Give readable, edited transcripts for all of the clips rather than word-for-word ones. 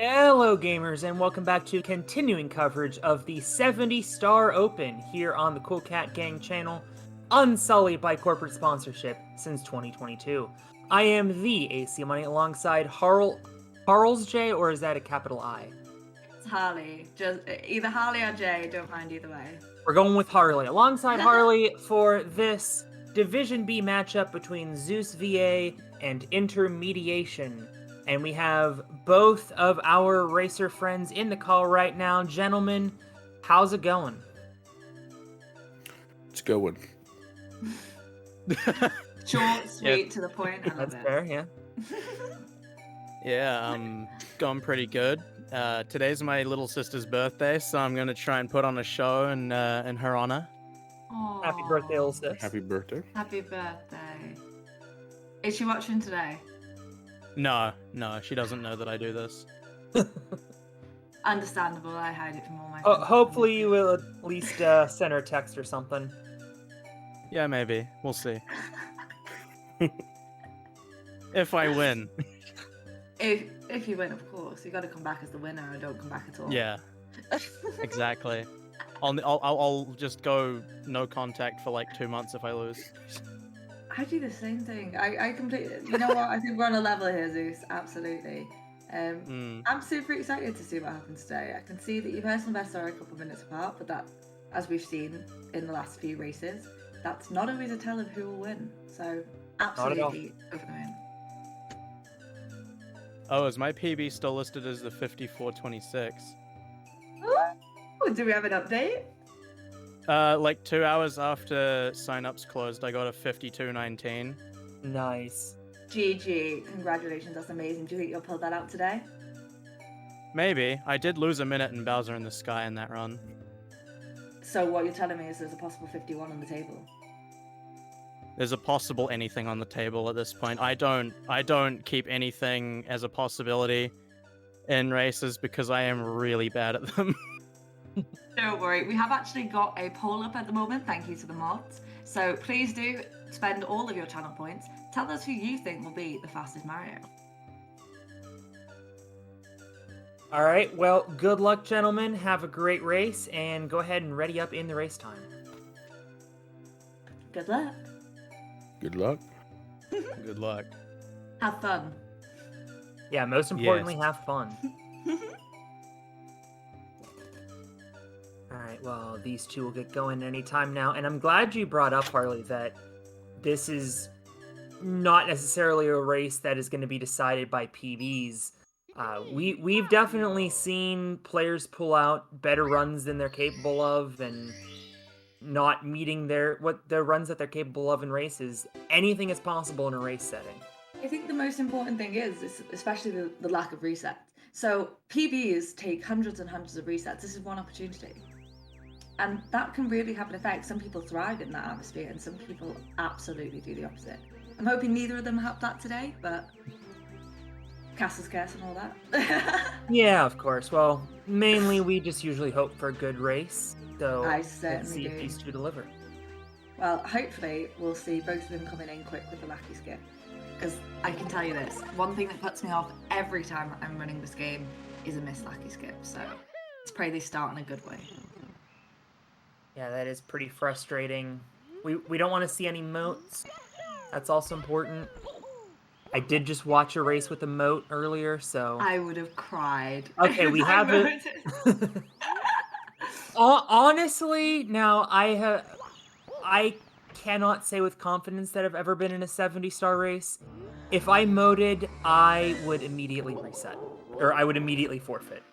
Hello, gamers, and welcome back to continuing coverage of the 70-Star Open here on the Cool Cat Gang channel, unsullied by corporate sponsorship since 2022. I am the AC Money alongside Harles J, or is that a capital I? It's Harley. Just either Harley or Jay. Don't mind either way. We're going with Harley. Alongside Harley for this Division B matchup between ZeusVA and Intermedation. And we have both of our racer friends in the call right now. Gentlemen, how's it going? It's going. Short, sweet, to the point. I love That's it. fair, yeah. Yeah, going pretty good. Today's my little sister's birthday, so I'm gonna try and put on a show in her honor. Aww. Happy birthday, little sis. Happy birthday. Happy birthday. Is she watching today? No, she doesn't know that I do this. Understandable. I hide it from all my friends. Hopefully you will at least send her a text or something. Yeah, maybe. We'll see. If I win. If you win, of course, you got to come back as the winner, or don't come back at all. Yeah, exactly. I'll just go no contact for like 2 months if I lose. I do the same thing. I completely. You know what? I think we're on a level here, Zeus. Absolutely. I'm super excited to see what happens today. I can see that your personal bests are a couple of minutes apart, but that, as we've seen in the last few races, that's not always a tell of who will win. So absolutely over the moon. Oh, is my PB still listed as the 5426? Ooh, do we have an update? Like 2 hours after signups closed, I got a 5219. Nice. GG. Congratulations, that's amazing. Do you think you'll pull that out today? Maybe. I did lose a minute in Bowser in the Sky in that run. So what you're telling me is there's a possible 51 on the table? There's a possible anything on the table at this point. I don't keep anything as a possibility in races because I am really bad at them. Don't worry, we have actually got a poll up at the moment, thank you to the mods. So please do spend all of your channel points. Tell us who you think will be the fastest Mario. Alright, well, good luck, gentlemen. Have a great race, and go ahead and ready up in the race time. Good luck. Good luck. Good luck. Have fun. Yeah, most importantly, Yes. have fun. Alright, well, these two will get going anytime now, and I'm glad you brought up, Harley, that this is not necessarily a race that is going to be decided by PBs. We've definitely seen players pull out better runs than they're capable of, and not meeting their runs that they're capable of in races. Anything is possible in a race setting. I think the most important thing is especially the lack of resets. So PBs take hundreds and hundreds of resets. This is one opportunity. And that can really have an effect. Some people thrive in that atmosphere and some people absolutely do the opposite. I'm hoping neither of them have that today, but Castle's curse and all that. Yeah, of course. Well, mainly we just usually hope for a good race. So I let's certainly see if do. these two deliver. Well, hopefully we'll see both of them coming in quick with the lucky skip. Because I can tell you this, one thing that puts me off every time I'm running this game is a missed lucky skip. So let's pray they start in a good way. Yeah, that is pretty frustrating. We don't want to see any moats. That's also important. I did just watch a race with a moat earlier, so... I would have cried. Okay, we have it. Honestly, now I cannot say with confidence that I've ever been in a 70-star race. If I moated, I would immediately reset, or I would immediately forfeit.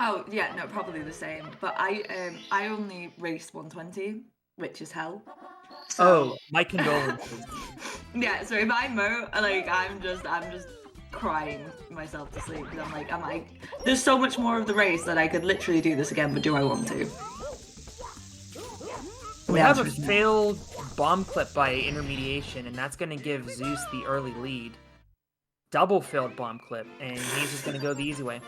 Oh yeah, no, probably the same. But I only raced 120, which is hell. So... Oh, my condolences. Yeah, so if I moat, like I'm just crying myself to sleep because I'm like, there's so much more of the race that I could literally do this again, but do I want to? We have a failed bomb clip by Intermediation, and that's going to give Zeus the early lead. Double failed bomb clip, and he's just going to go the easy way.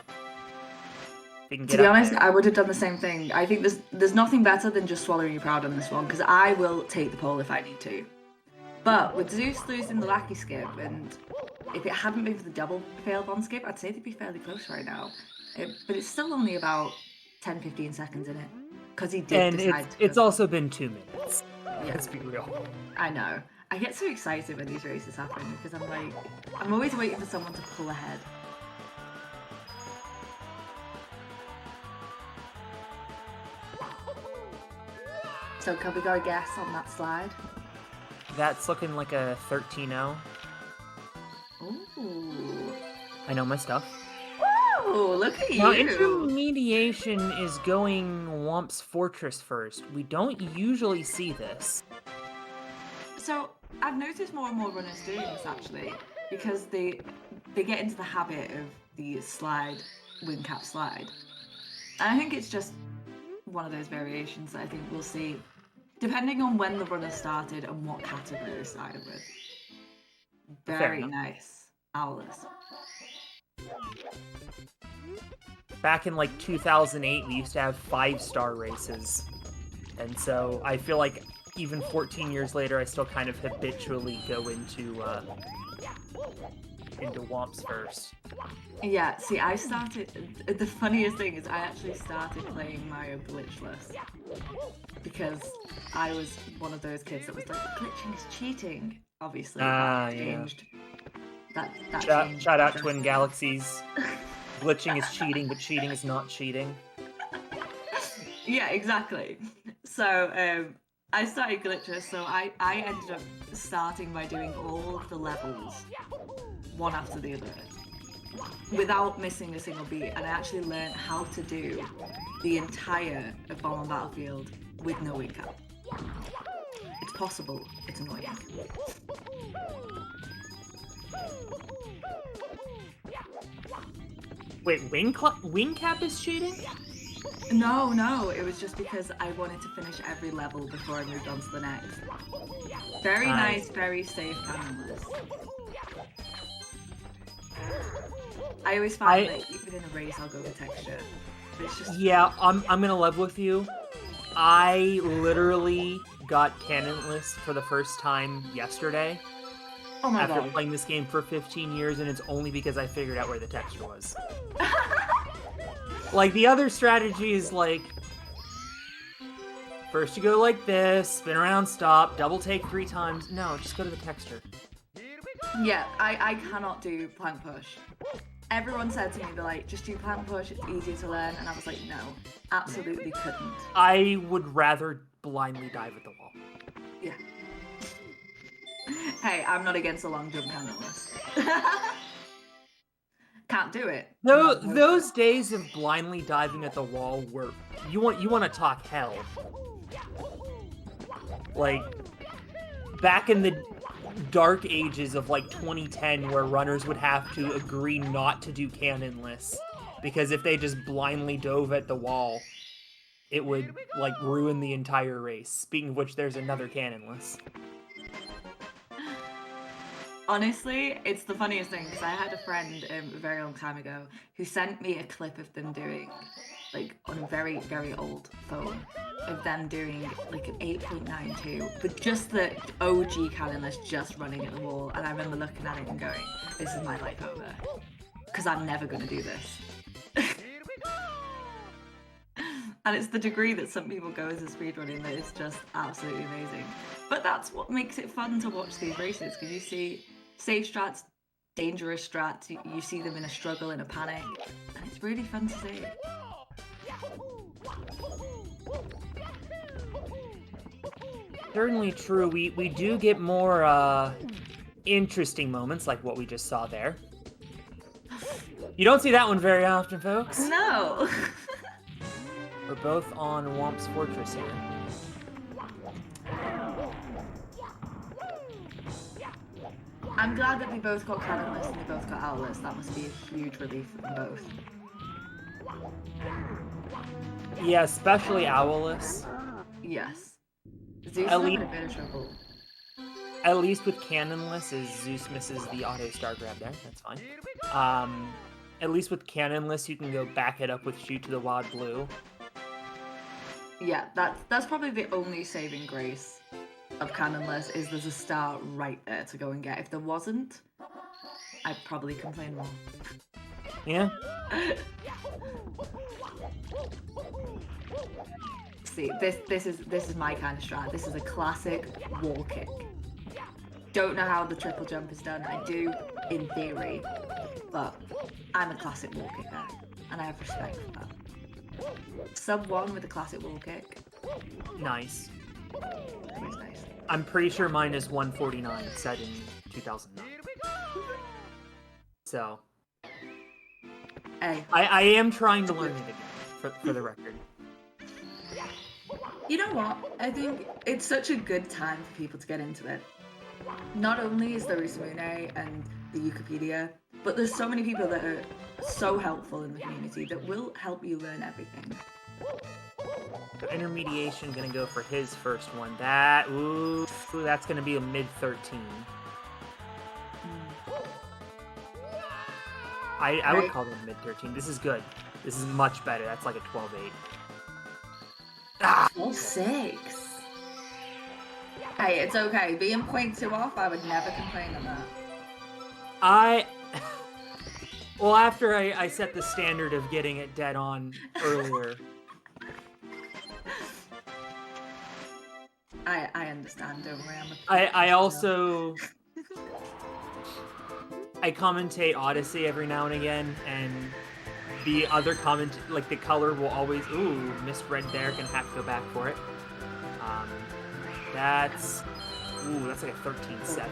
To be honest, I would have done the same thing. I think there's nothing better than just swallowing your pride on this one, because I will take the pole if I need to. But with Zeus losing the lucky skip and if it hadn't been for the double fail bond skip, I'd say they'd be fairly close right now. But it's still only about 10-15 seconds in it. Because he did And decide it's to. also been 2 minutes. Yeah. Let's be real. I know. I get so excited when these races happen because I'm like, I'm always waiting for someone to pull ahead. So can we go a guess on that slide? That's looking like a 13-0. Ooh. I know my stuff. Woo! Look at Now, you! Intermediation is going Womp's Fortress first. We don't usually see this. So I've noticed more and more runners doing this actually, because they get into the habit of the slide, wing cap slide. And I think it's just one of those variations that I think we'll see, depending on when the runner started and what category they started with. Very nice. Owless. Back in like 2008, we used to have 5-star races. And so I feel like even 14 years later, I still kind of habitually go into Womps first. Yeah, see, I started. The funniest thing is, I actually started playing Mario glitchless because I was one of those kids that was like, glitching is cheating. Obviously, that changed. That changed. Shout out Twin Galaxies. Glitching is cheating, but cheating is not cheating. Yeah, exactly. So I started glitchless, so I ended up starting by doing all of the levels, one after the other, without missing a single beat, and I actually learned how to do the entire Bomb on Battlefield with no wing cap. It's possible, it's annoying. Wait, wing cap is cheating? No, it was just because I wanted to finish every level before I moved on to the next. Very nice, very safe canonless. I always find that even in a race I'll go with texture. It's just... Yeah, I'm gonna level with you. I literally got canonless for the first time yesterday. Oh my after god. playing this game for 15 years, and it's only because I figured out where the texture was. Like, the other strategy is, like, first you go like this, spin around, stop, double take 3 times. No, just go to the texture. Yeah, I cannot do plank push. Everyone said to me, they're like, just do plank push, it's easier to learn, and I was like, no, absolutely couldn't. I would rather blindly dive at the wall. Yeah. Hey, I'm not against a long jump canonless. Can't do it. No, those days of blindly diving at the wall were... You want to talk hell. Like, back in the dark ages of, like, 2010, where runners would have to agree not to do canonless, because if they just blindly dove at the wall, it would, like, ruin the entire race. Speaking of which, there's another canonless. Honestly, it's the funniest thing, because I had a friend a very long time ago who sent me a clip of them doing, like, on a very, very old phone, of them doing, like, an 8.92, but just the OG canonless just running at the wall, and I remember looking at it and going, this is my life over, because I'm never going to do this. And it's the degree that some people go as a speedrunning that is just absolutely amazing. But that's what makes it fun to watch these races, because you see safe strats, dangerous strats, you see them in a struggle, in a panic, and it's really fun to see. Certainly true. We do get more interesting moments like what we just saw there. You don't see that one very often, folks. No! We're both on Womp's Fortress here. I'm glad that they both got canonless and they both got owless. That must be a huge relief for them both. Yeah, especially owless. Yes. Zeus is having a bit of trouble. At least with canonless, as Zeus misses the auto star grab there. That's fine. At least with canonless, you can go back it up with shoot to the wad blue. Yeah, that's probably the only saving grace of canonless, is there's a star right there to go and get. If there wasn't, I probably complain more. Yeah. See, this is my kind of strat. This is a classic wall kick. Don't know how the triple jump is done. I do in theory, but I'm a classic wall kicker, and I have respect for that. Sub 1 with a classic wall kick. Nice. Always nice. I'm pretty sure mine is 149, set in 2009. So, Hey, I am trying to learn it again, for the record. you know what? I think it's such a good time for people to get into it. Not only is there Usamune and the Wikipedia, but there's so many people that are so helpful in the community that will help you learn everything. So Intermedation gonna go for his first one. Ooh, that's gonna be a mid-13. I would call them mid-13. This is good. This is much better. That's like a 12-8. Ah! 12-6. Hey, it's okay. Being 0.2 off, I would never complain on that. Well, after I set the standard of getting it dead on earlier. I understand, don't worry. I also... I commentate Odyssey every now and again, and the other like the color will always... Ooh, misread there, gonna have to go back for it. That's... Ooh, that's like a 13-7.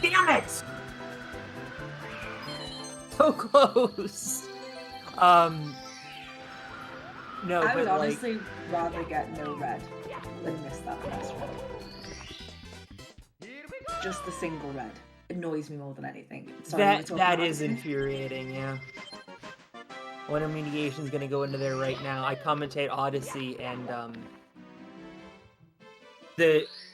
Damn it! So close! No, I would but honestly rather get no red than miss that first red. Just the single red annoys me more than anything. Sorry, that is infuriating, yeah. Well, Intermediation's gonna go into there right now. I commentate Odyssey, and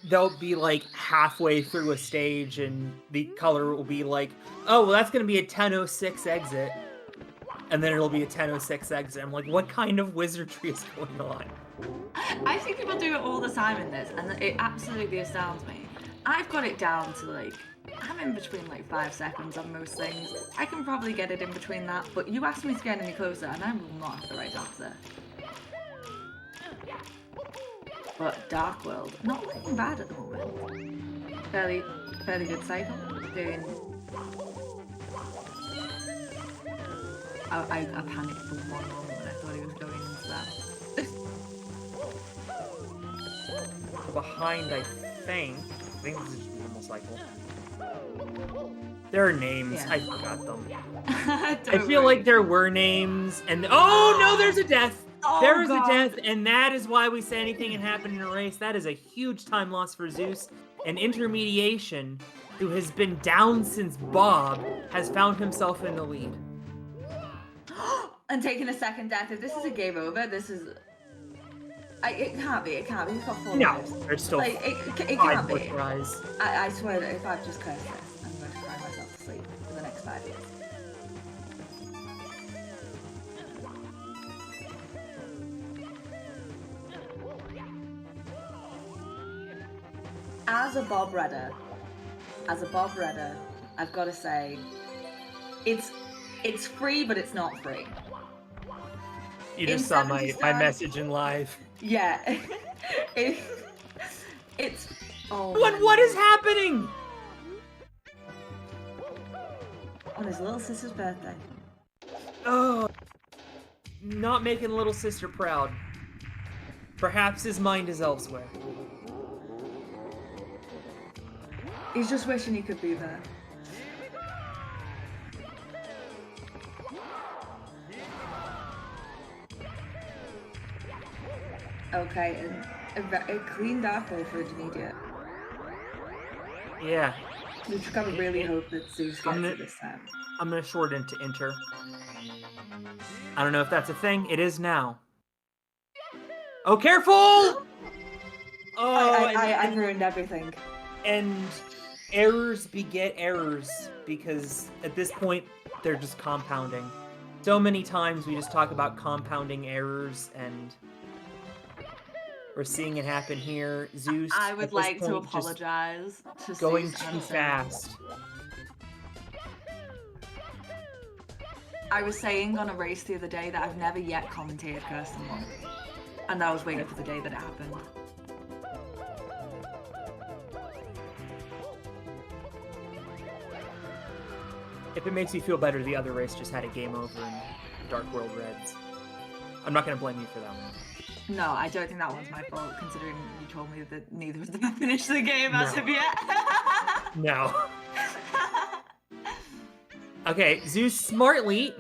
they'll be like halfway through a stage, and the color will be like, oh, well, that's gonna be a 10:06 exit, and then it'll be a 10:06 exit. I'm like, what kind of wizardry is going on? I see people do it all the time in this, and it absolutely astounds me. I've got it down to like, I'm in between like 5 seconds on most things. I can probably get it in between that, but you ask me to get any closer, and I will not have the right answer. But Dark World, not looking bad at the moment. Fairly good cycle. Doing. I panicked for one moment when I thought he was going into that. Behind, I think this is just a normal cycle. There are names. Yeah. I forgot them. I I feel like there were names, and oh no, there's a death. Oh, there is God. a death, and that is why we say anything can happen in a race. That is a huge time loss for Zeus. And Intermediation, who has been down since Bob, has found himself in the lead. And taking a second death. If this is a game over, this is. It can't be. It can't be. He's got 4 No, lives. there's still Like, it five can't more be. tries. I swear that if I've just cursed this, I'm going to cry myself to sleep for the next 5 years. As a Bob Redder, I've got to say, it's free, but it's not free. You just saw my message in live. Yeah. It's... Oh. What is happening? On his little sister's birthday. Oh, not making little sister proud. Perhaps his mind is elsewhere. He's just wishing he could be there. Okay, and a clean dark hole for intermediate. Yeah. We just gotta really hope that Zeus gets it this time. I'm gonna short into Inter. I don't know if that's a thing. It is now. Oh, careful! Oh, I've ruined everything. And errors beget errors, because at this point, they're just compounding. So many times we just talk about compounding errors, and we're seeing it happen here. Zeus, I would like to apologize to going Zeus too and fast. I was saying on a race the other day that I've never yet commentated Kirsten 1. And I was waiting for the day that it happened. If it makes you feel better, the other race just had a game over in Dark World Reds. I'm not going to blame you for that one. No, I don't think that one's my fault, considering you told me that neither of them finished the game as of yet. No. Okay, Zeus smartly.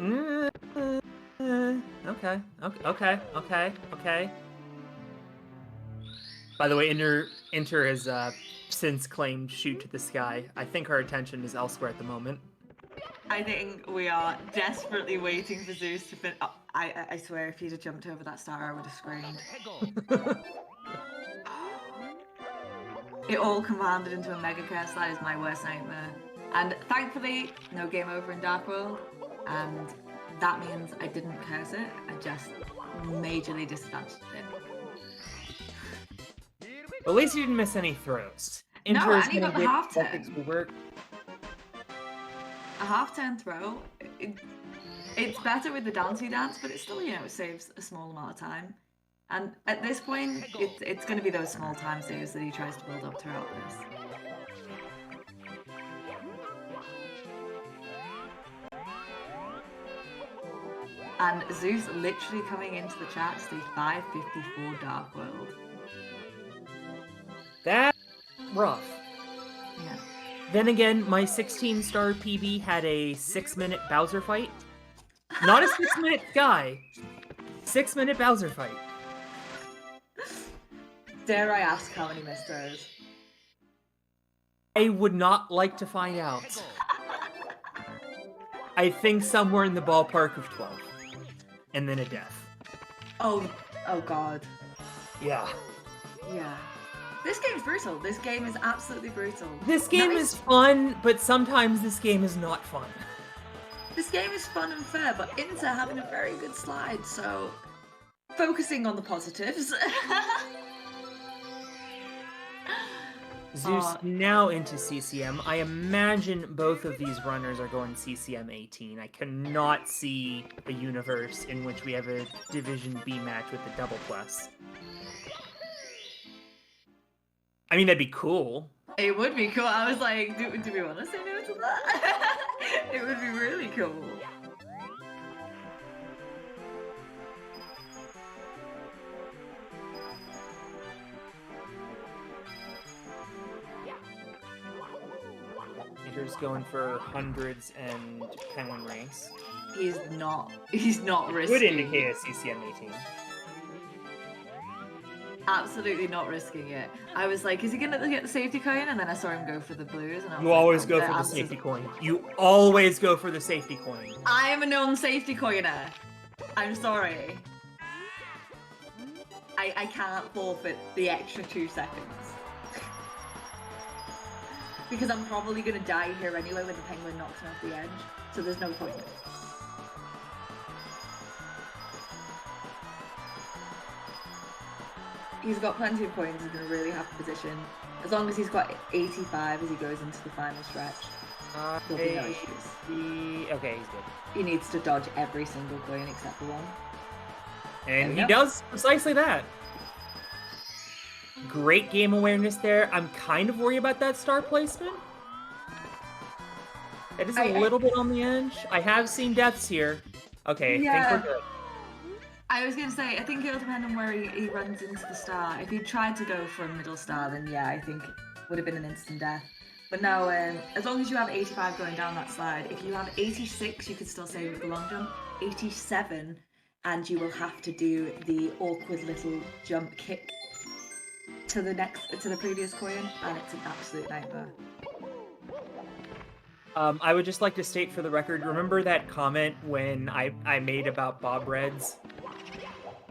Okay. By the way, Inter has since claimed shoot to the sky. I think her attention is elsewhere at the moment. I think we are desperately waiting for Zeus to finish. Oh, I swear, if he'd have jumped over that star, I would have screamed. It all compounded into a mega curse. That is my worst nightmare. And thankfully, no game over in Dark World. And that means I didn't curse it. I just majorly disadvantaged it. At least you didn't miss any throws. No, Inter is and he gonna got the get half turn. perfect work. A half-turn throw, it's better with the dancey dance, but it still, it saves a small amount of time. And at this point, it's going to be those small time saves that he tries to build up throughout this. And Zeus literally coming into the chat, stage 554 Dark World. That's rough. Yeah. Then again, my 16-star PB had a 6-minute Bowser fight. Not a 6-minute Sky. 6-minute Bowser fight. Dare I ask how many missed throws? I would not like to find out. I think somewhere in the ballpark of 12. And then a death. Oh god. Yeah. Yeah. This game's brutal. This game is absolutely brutal. This game is fun, but sometimes this game is not fun. This game is fun and fair, but Inter having a very good slide, so focusing on the positives. Zeus now into CCM. I imagine both of these runners are going CCM 18. I cannot see a universe in which we have a Division B match with a double plus. I mean, that'd be cool. It would be cool. I was like, do we want to say no to that? It would be really cool. Inter's going for hundreds and penguin race. He's not risking. Would indicate a CCM 18. Absolutely not risking it. I was like, is he gonna get the safety coin? And then I saw him go for the blues, and I was You like, always oh, go the for the answer's- safety coin. You always go for the safety coin. I am a non-safety coiner. I'm sorry. I can't forfeit the extra 2 seconds. Because I'm probably gonna die here anyway when the penguin knocks me off the edge, so there's no point. He's got plenty of coins, he's gonna really have to position. As long as he's got 85 as he goes into the final stretch, there'll be no issues. Okay, he's good. He needs to dodge every single coin except for one. And he There we go. does precisely that. Great game awareness there. I'm kind of worried about that star placement. It is a little bit on the edge. I have seen deaths here. Okay, I think we're good. I was going to say, I think it'll depend on where he runs into the star. If he tried to go for a middle star, then yeah, I think it would have been an instant death. But no, as long as you have 85 going down that slide, if you have 86, you could still save with the long jump. 87, and you will have to do the awkward little jump kick to the previous coin, and it's an absolute nightmare. I would just like to state for the record, remember that comment when I made about Bob Reds?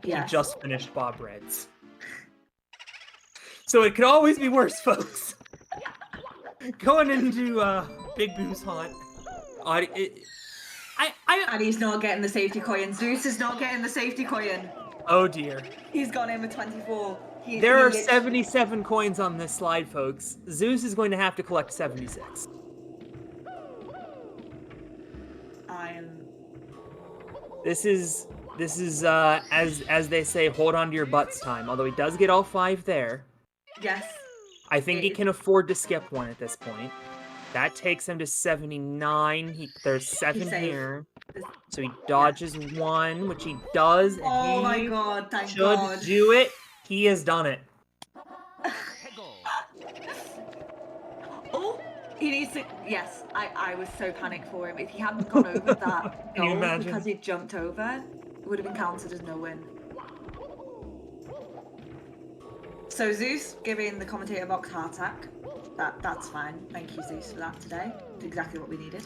Yes. He just finished Bob Reds. So it could always be worse, folks. Going into Big Boo's haunt. And he's not getting the safety coin. Zeus is not getting the safety coin. Oh dear. He's gone in with 24. There are 77 coins on this slide, folks. Zeus is going to have to collect 76. This is as they say, hold on to your butts time. Although he does get all 5 there. Yes. I think he can afford to skip one at this point. That takes him to 79. There's 7 safe. here. So he dodges 1, which he does. And Oh he my god, thank should god. do it. He has done it. Oh, he needs to. Yes, I was so panicked for him. If he hadn't gone over that Can you goal imagine? because he jumped over, it would have been counted as no win. So Zeus giving the commentator box heart attack. That's fine. Thank you, Zeus, for that today. It's exactly what we needed.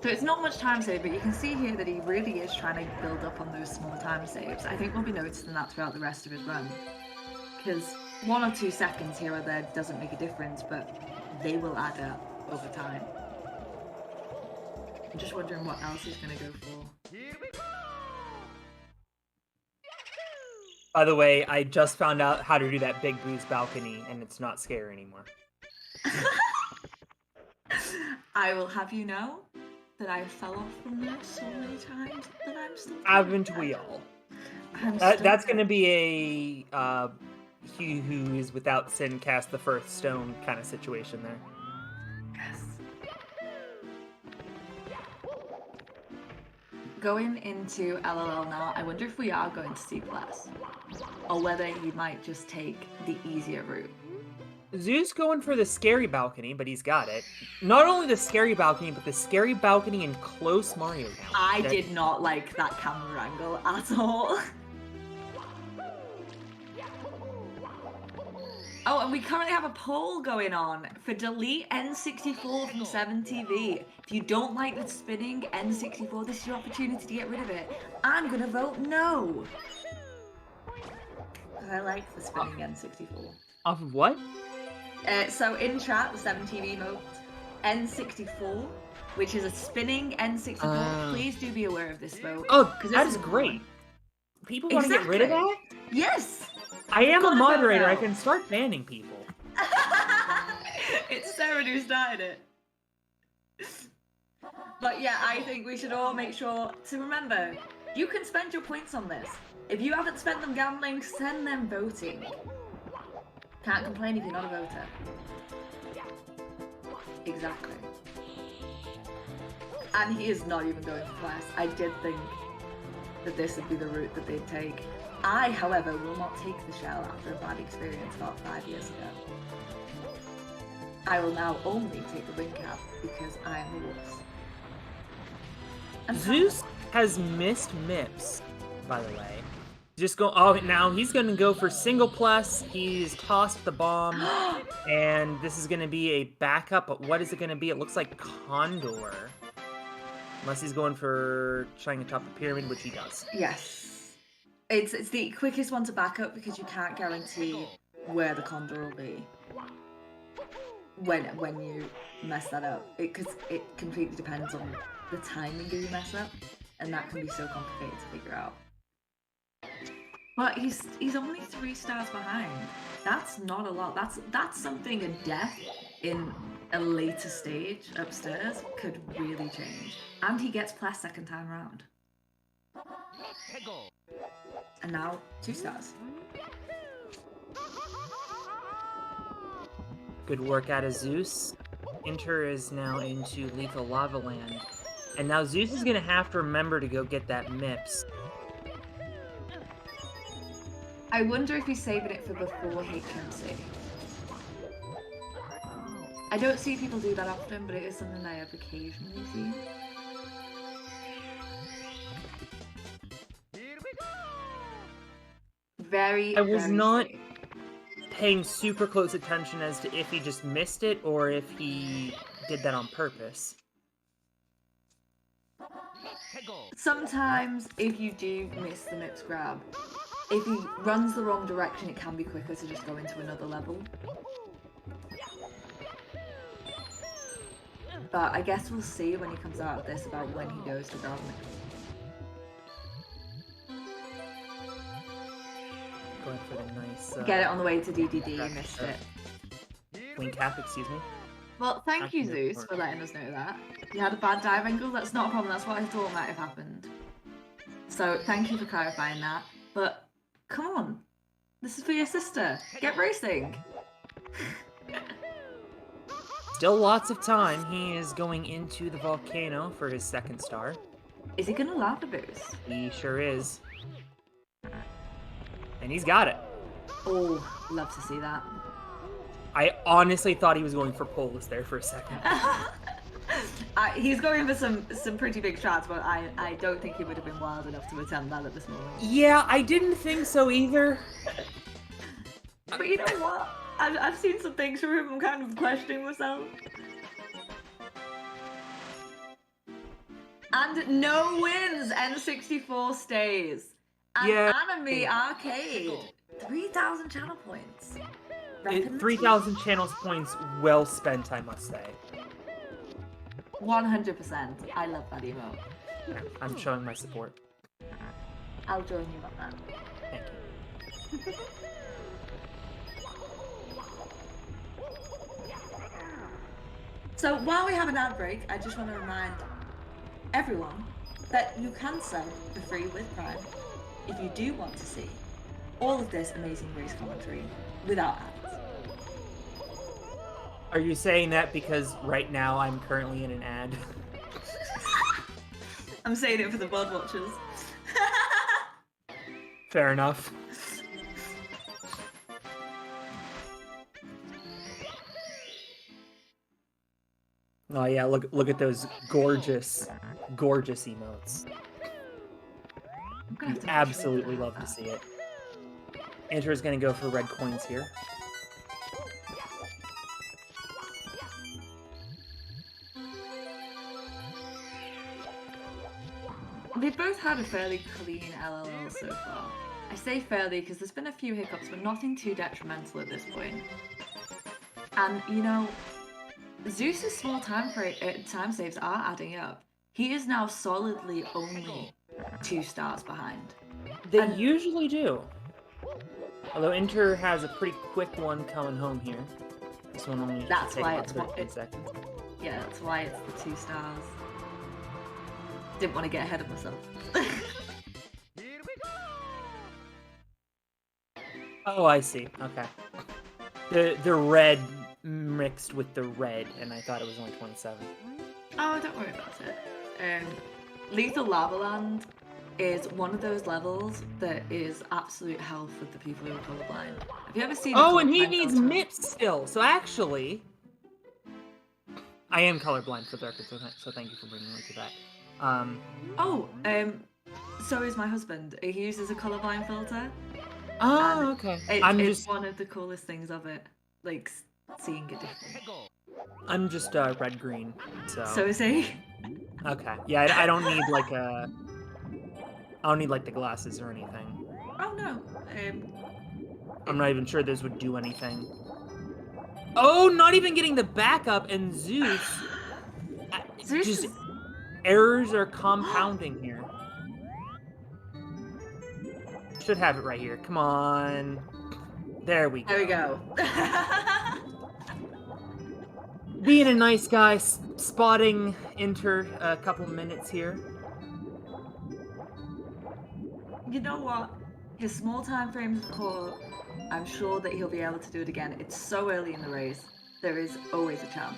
So it's not much time save, but you can see here that he really is trying to build up on those small time saves. I think we'll be noticing that throughout the rest of his run. Because 1 or 2 seconds here or there doesn't make a difference, but they will add up over time. I'm just wondering what else he's going to go for. By the way, I just found out how to do that big boost balcony, and it's not scary anymore. I will have you know that I fell off from there so many times that I'm still. Haven't we all? That's going to be a he who is without sin cast the first stone kind of situation there. Yes. Going into LLL now, I wonder if we are going to C+, or whether he might just take the easier route. Zeus going for the scary balcony, but he's got it. Not only the scary balcony, but the scary balcony in close Mario Land. I did not like that camera angle at all. Oh, and we currently have a poll going on for delete N64 from 7TV. If you don't like the spinning N64, this is your opportunity to get rid of it. I'm gonna vote no. Because I like the spinning N64. Off of what? So in chat, the 7TV vote N64, which is a spinning N64. Please do be aware of this vote. Oh, that is great. People want to get rid of that? Yes. I am a moderator. I can start banning people. It's Sarah who started it. But yeah, I think we should all make sure to remember, you can spend your points on this. If you haven't spent them gambling, send them voting. Can't complain if you're not a voter. Exactly. And he is not even going for class. I did think that this would be the route that they'd take. I, however, will not take the shell after a bad experience about 5 years ago. I will now only take the wing cap because I am the wuss. And Zeus has missed MIPS, by the way. Just go. Oh, now he's going to go for single plus. He's tossed the bomb, and this is going to be a backup. But what is it going to be? It looks like Condor, unless he's going for trying to top the pyramid, which he does. yes. It's the quickest one to back up because you can't guarantee where the Condor will be when you mess that up. Because it completely depends on the timing that you mess up, and that can be so complicated to figure out. But he's only 3 stars behind. That's not a lot. That's something a death in a later stage upstairs could really change. And he gets plus second time round. And now 2 stars. Good work out of Zeus. Inter is now into Lethal Lava Land. And now Zeus is going to have to remember to go get that MIPS. I wonder if he's saving it for before HMC. I don't see people do that often, but it is something I have occasionally seen. I was not paying super close attention as to if he just missed it or if he did that on purpose. Sometimes, if you do miss the MIPS grab, if he runs the wrong direction, it can be quicker to just go into another level. But I guess we'll see when he comes out of this about when he goes to grab it. Going for the nice... Get it on the way to DDD, you missed it. Wing cap, excuse me. Well, thank you, Actually, Zeus, for letting us know that. You had a bad dive angle, that's not a problem, that's what I thought might have happened. So, thank you for clarifying that. But, come on. This is for your sister. Get racing! Still lots of time. He is going into the volcano for his second star. Is he gonna lava boost? He sure is. And he's got it. Oh, love to see that. I honestly thought he was going for poles there for a second. He's going for some pretty big shots, but I don't think he would have been wild enough to attempt that at this moment. Yeah, I didn't think so either. But you know what? I've seen some things from him, I'm kind of questioning myself. And no wins! N64 stays. And Yeah. Anime Arcade. 3,000 channel points. 3,000 channels points well spent, I must say. 100%. I love that emote. Yeah, I'm showing my support. I'll join you on that. Thank you. So while we have an ad break, I just want to remind everyone that you can sub for free with Prime if you do want to see all of this amazing race commentary without ads. Are you saying that because right now I'm currently in an ad? I'm saying it for the bod watchers. Fair enough. Oh yeah, look at those gorgeous emotes. You absolutely love to see it. Enter is gonna go for red coins here. They've both had a fairly clean LLL so far. I say fairly because there's been a few hiccups, but nothing too detrimental at this point. And, you know, Zeus's small time saves are adding up. He is now solidly only 2 stars behind. They usually do. Although Inter has a pretty quick one coming home here. This one only That's take why about it's 13 seconds. Yeah, that's why it's the 2 stars. Didn't want to get ahead of myself. Oh, I see. Okay. The red mixed with the red, and I thought it was only 27. Oh, don't worry about it. Lethal Lava Land is one of those levels that is absolute hell for the people who are colorblind. Have you ever seen? Oh, and he needs MIPS still. So actually, I am colorblind for the record, so thank you for bringing me to that. So is my husband. He uses a colorblind filter. Oh, okay. It's one of the coolest things of it, like seeing it different. I'm just red-green, so. So is he? Okay. Yeah, I don't need like a. I don't need like the glasses or anything. Oh no. I'm not even sure those would do anything. Oh, not even getting the backup, and Zeus. Just errors are compounding here. Should have it right here. Come on. There we go. There we go. Being a nice guy, spotting Inter a couple minutes here. You know what? His small time frames of call, I'm sure that he'll be able to do it again. It's so early in the race. There is always a chance.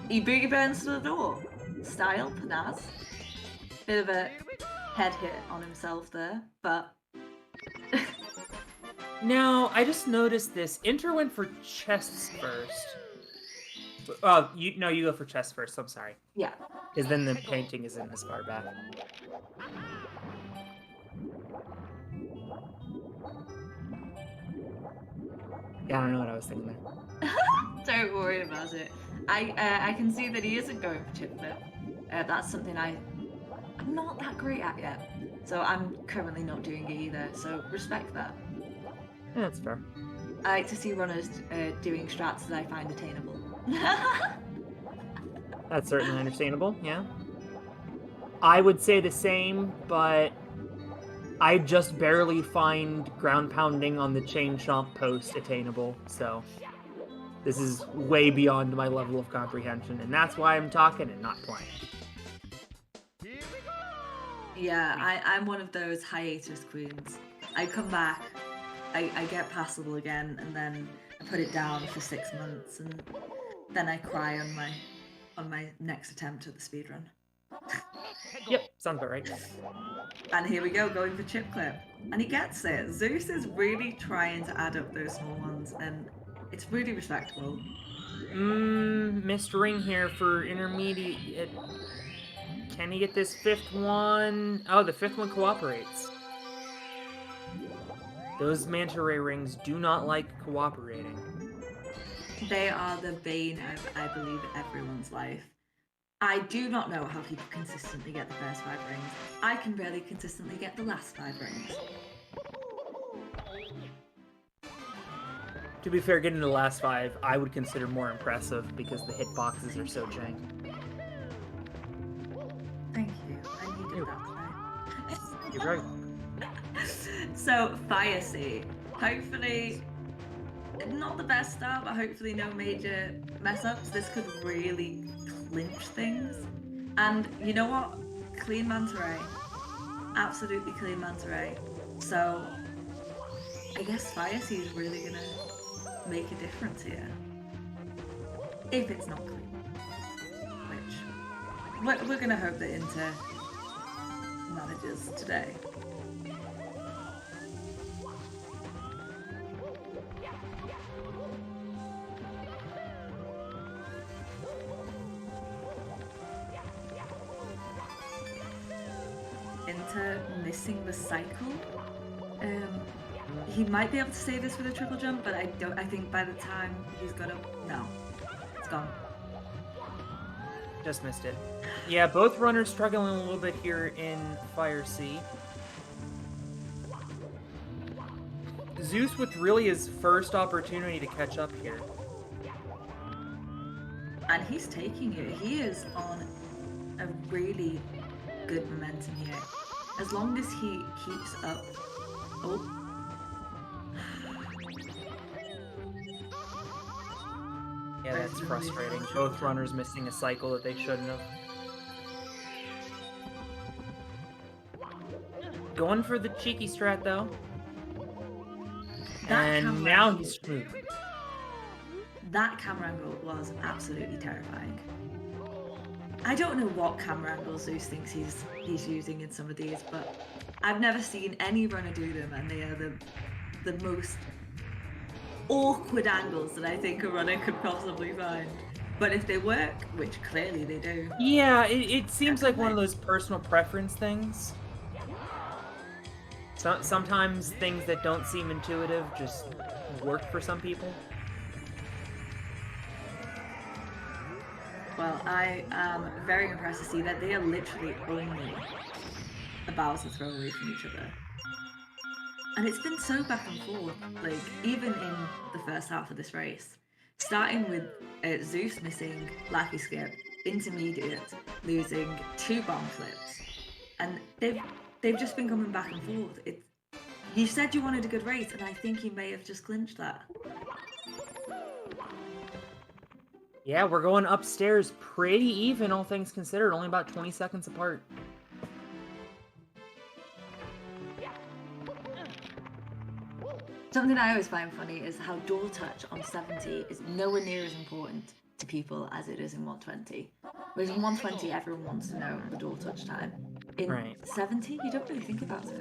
He boogie burns to the door. Style, Panaz. Bit of a head hit on himself there, but... Now, I just noticed this. Inter went for chests first. Oh, you go for chest first. I'm sorry. Yeah. Because then the painting isn't as far back. Yeah, I don't know what I was thinking there. Don't worry about it. I can see that he isn't going for chip flip. That's something I'm not that great at yet. So I'm currently not doing it either. So respect that. Yeah, that's fair. I like to see runners doing strats that I find attainable. That's certainly understandable, yeah. I would say the same, but I just barely find ground pounding on the chain chomp post attainable, so. This is way beyond my level of comprehension, and that's why I'm talking and not playing. Yeah, I'm one of those hiatus queens. I come back, I get passable again, and then I put it down for 6 months, and then I cry on my next attempt at the speedrun. Yep, sounds about right. And here we go, going for chip clip. And he gets it. Zeus is really trying to add up those small ones, and it's really respectable. Missed ring here for intermediate. Can he get this 5th one? Oh, the 5th one cooperates. Those manta ray rings do not like cooperating. They are the bane of, I believe, everyone's life. I do not know how people consistently get the first 5 rings. I can barely consistently get the last 5 rings. To be fair, getting to the last 5, I would consider more impressive because the hitboxes are so jank. Thank you. I needed that today. You're very welcome. So, Fire Sea. Hopefully, not the best start, but hopefully no major mess-ups. This could really clinch things. And you know what? Clean manta ray. Absolutely clean manta ray. So, I guess Fire Sea is really gonna make a difference here. If it's not clean. Which, we're gonna hope that Inter manages today. Inter missing the cycle. He might be able to save this with a triple jump, but I think by the time he's got up, no, it's gone. Just missed it. Yeah, both runners struggling a little bit here in Fire Sea. Zeus with really his first opportunity to catch up here. And he's taking it. He is on a really good momentum here. As long as he keeps up. Oh. Yeah, that's frustrating. Both runners missing a cycle that they shouldn't have. Going for the cheeky strat, though. And now he's smooth. That camera angle was absolutely terrifying. I don't know what camera angles Zeus thinks he's using in some of these, but I've never seen any runner do them, and they are the most awkward angles that I think a runner could possibly find. But if they work, which clearly they do. Yeah, it seems like one of those personal preference things. Sometimes things that don't seem intuitive just work for some people. Well, I am very impressed to see that they are literally only a Bowser throw away from each other. And it's been so back and forth, like, even in the first half of this race. Starting with Zeus missing Lackey Skip, Intermediate losing 2 bomb flips. And they've just been coming back and forth. You said you wanted a good race, and I think you may have just clinched that. Yeah, we're going upstairs pretty even, all things considered, only about 20 seconds apart. Something I always find funny is how door touch on 70 is nowhere near as important to people as it is in 120. Whereas in 120, everyone wants to know the door touch time. In 70, you don't really think about it.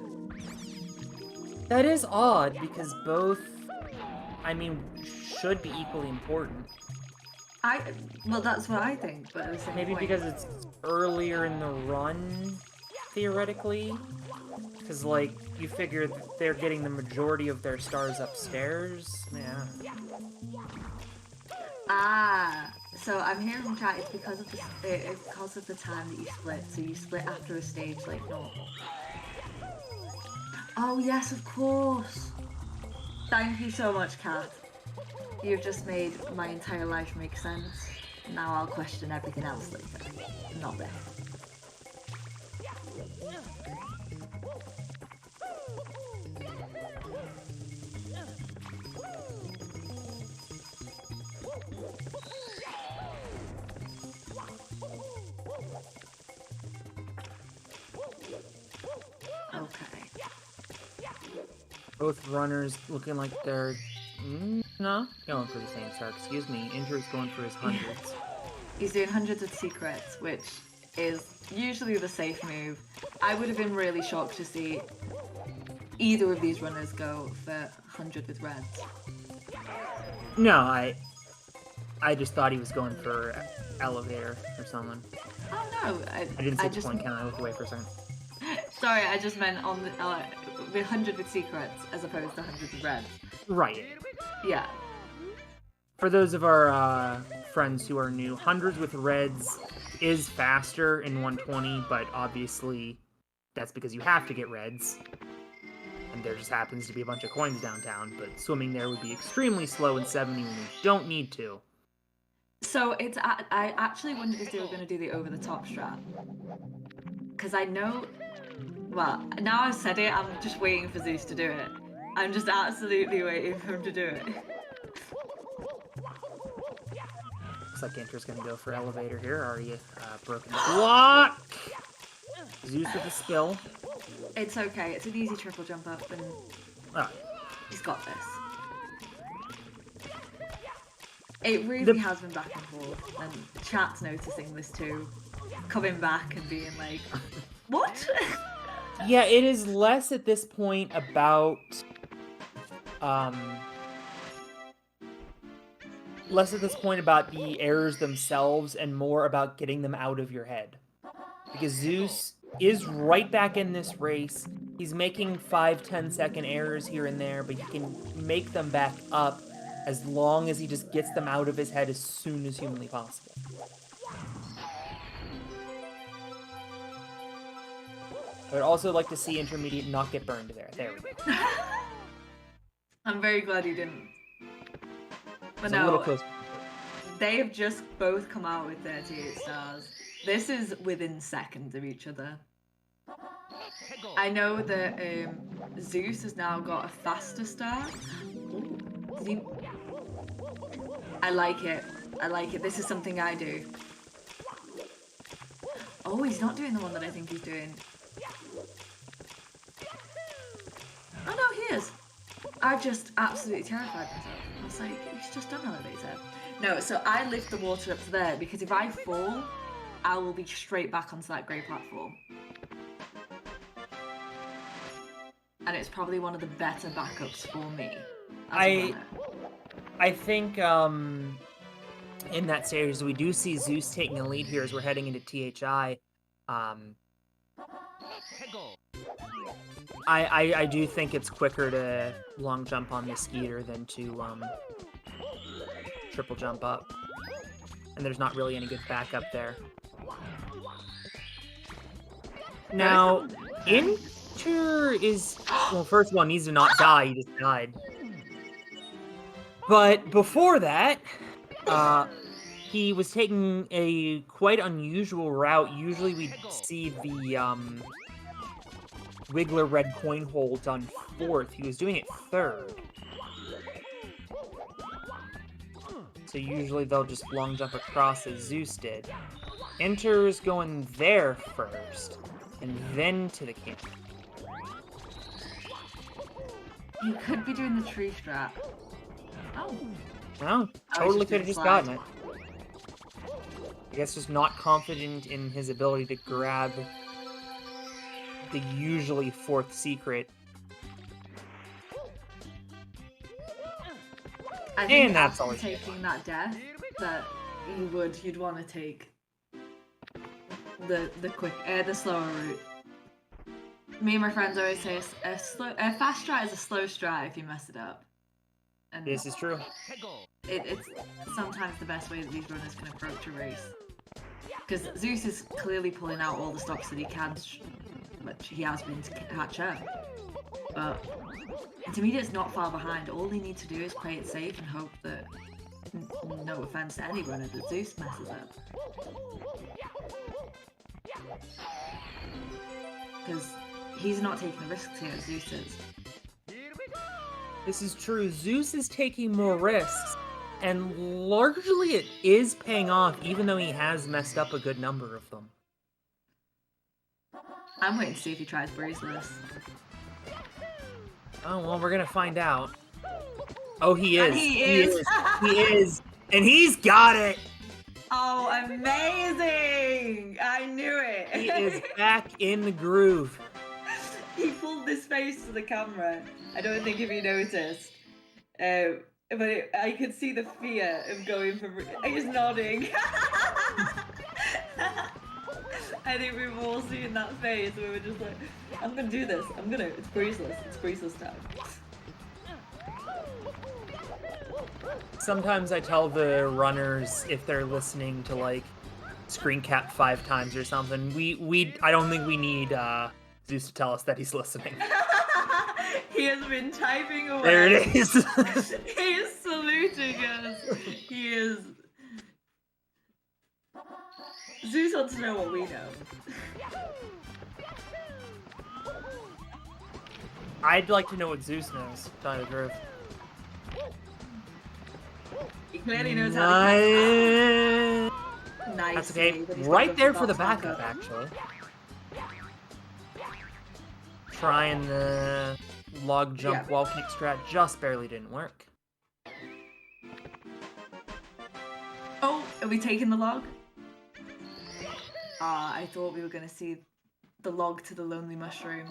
That is odd, because both, I mean, should be equally important. Well, that's what I think, but at the same Maybe point, because it's earlier in the run, theoretically. Because, like, you figure they're getting the majority of their stars upstairs. Yeah. So I'm hearing from chat, it's because of the time that you split. So you split after a stage like normal. Oh yes, of course. Thank you so much, Kath. You've just made my entire life make sense. Now I'll question everything else later. Not this. Both runners looking like they're no going for the same start. Excuse me. Inter's going for his hundreds. He's doing hundreds of secrets, which is usually the safe move. I would have been really shocked to see either of these runners go for 100 with reds. No, I just thought he was going for elevator or something. Oh no, I didn't see the point count. I looked away for a second. Sorry, I just meant on the 100 with secrets as opposed to 100 with reds. Right. Yeah. For those of our friends who are new, hundreds with reds is faster in 120, but obviously that's because you have to get reds. And there just happens to be a bunch of coins downtown, but swimming there would be extremely slow in 70 when you don't need to. So it's I actually wondered if they were going to do the over-the-top strat. Because I know... Well, now I've said it, I'm just waiting for Zeus to do it. I'm just absolutely waiting for him to do it. Looks like Inter's going to go for elevator here. Already broken block! Zeus with a spill. It's okay, it's an easy triple jump up and he's got this. It really has been back and forth, and chat's noticing this too. Coming back and being like, what? Yeah, it is less at this point about the errors themselves and more about getting them out of your head. Because Zeus is right back in this race. He's making 5-10 second errors here and there, but he can make them back up as long as he just gets them out of his head as soon as humanly possible. I would also like to see Intermediate not get burned there. There we go. I'm very glad he didn't. But It's a little close. They have just both come out with 38 stars. This is within seconds of each other. I know that Zeus has now got a faster start. I like it. I like it. This is something I do. Oh, he's not doing the one that I think he's doing. Oh no, he is. I just absolutely terrified myself. I was like, he's just done elevator. No, so I lift the water up to there because if I fall, I will be straight back onto that grey platform. And it's probably one of the better backups for me. I think in that series we do see Zeus taking a lead here as we're heading into THI. I do think it's quicker to long jump on the Skeeter than to triple jump up. And there's not really any good backup there. Now, Inter is... Well, first of all, needs to not die. He just died. But before that, he was taking a quite unusual route. Usually we'd see the Wiggler red coin hole done 4th. He was doing it 3rd. So usually they'll just long jump across as Zeus did. Inter's going there first, and then to the camp. You could be doing the tree strat. Oh. No, totally could have just gotten it. I guess just not confident in his ability to grab the usually 4th secret. I think And that's after all he taking that death, that you'd want to take the slower route. Me and my friends always say a fast strat is a slow strat if you mess it up. And This is true. it's sometimes the best way that these runners can approach a race. Because Zeus is clearly pulling out all the stops that he can, which he has been to catch up. But Intermediate's not far behind. All they need to do is play it safe and hope that, no offense to any runner, that Zeus messes up. Because he's not taking the risks here, Zeus is. This is true. Zeus is taking more risks, and largely it is paying off, even though he has messed up a good number of them. I'm waiting to see if he tries Breezeless. Oh, well, we're gonna find out. Oh, he is. And he is. He is. And he's got it. Oh, amazing! I knew it. He is back in the groove. He pulled his face to the camera. I don't think if you noticed. But I could see the fear of going from. He's nodding. I think we've all seen that face where we're just like, I'm gonna do this. It's breezeless. It's breezeless time. Sometimes I tell the runners if they're listening to like screen cap 5 times or something. I don't think we need Zeus to tell us that he's listening. He has been typing away. There it is. He is saluting us. He is. Zeus wants to know what we know. I'd like to know what Zeus knows, to tell you the truth. He clearly knows how to Nice. Nice. That's okay. Right there for the backup, actually. Trying the log jump wall kick strat just barely didn't work. Oh, are we taking the log? I thought we were going to see the log to the lonely mushroom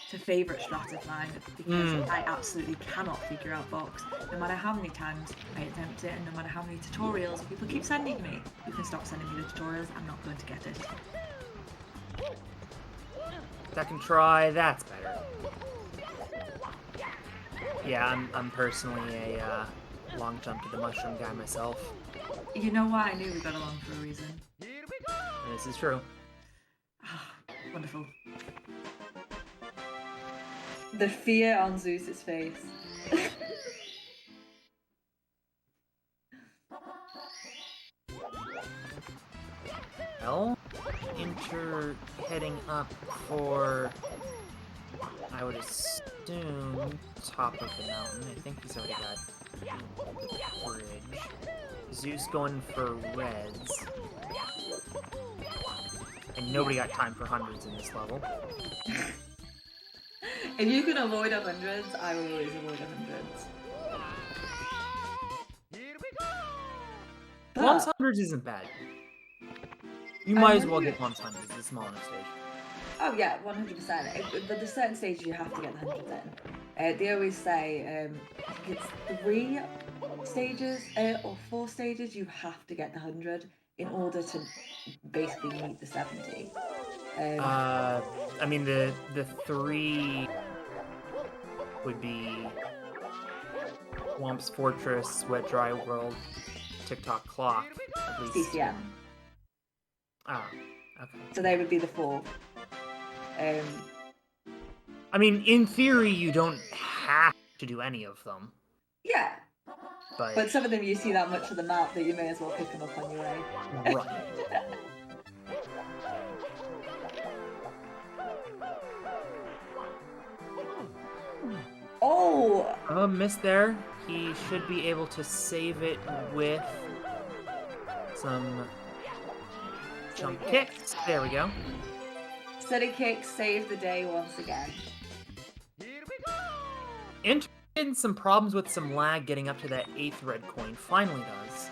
to favourite strat of mine because I absolutely cannot figure out box. No matter how many times I attempt it and no matter how many tutorials people keep sending me. You can stop sending me the tutorials, I'm not going to get it. Second try, that's better. Yeah, I'm personally a long jump to the mushroom guy myself. You know why I knew we got along for a reason? This is true. Wonderful. The fear on Zeus's face. Well, Inter heading up for, I would assume, top of the mountain. I think he's already got the bridge. Zeus going for reds. And nobody got time for hundreds in this level. If you can avoid 100s, I will always avoid 100s. Once hundreds isn't bad. You might as well get once hundreds. It's a small enough stage. Oh yeah, 100%. But there's certain stages you have to get the 100s in. They always say, I think it's 3 stages or 4 stages you have to get the 100 in order to basically meet the 70. I mean the 3 would be Womp's Fortress, Wet Dry World, TikTok Clock, at least. CCM. Ah, okay. So they would be the 4. I mean, in theory, you don't have to do any of them. Yeah. But some of them you see that much of the map that you may as well pick them up on your way. Right. Oh! Missed there. He should be able to save it with some jump kicks. There we go. Steady kick saved the day once again. Inter getting some problems with some lag getting up to that 8th red coin. Finally does.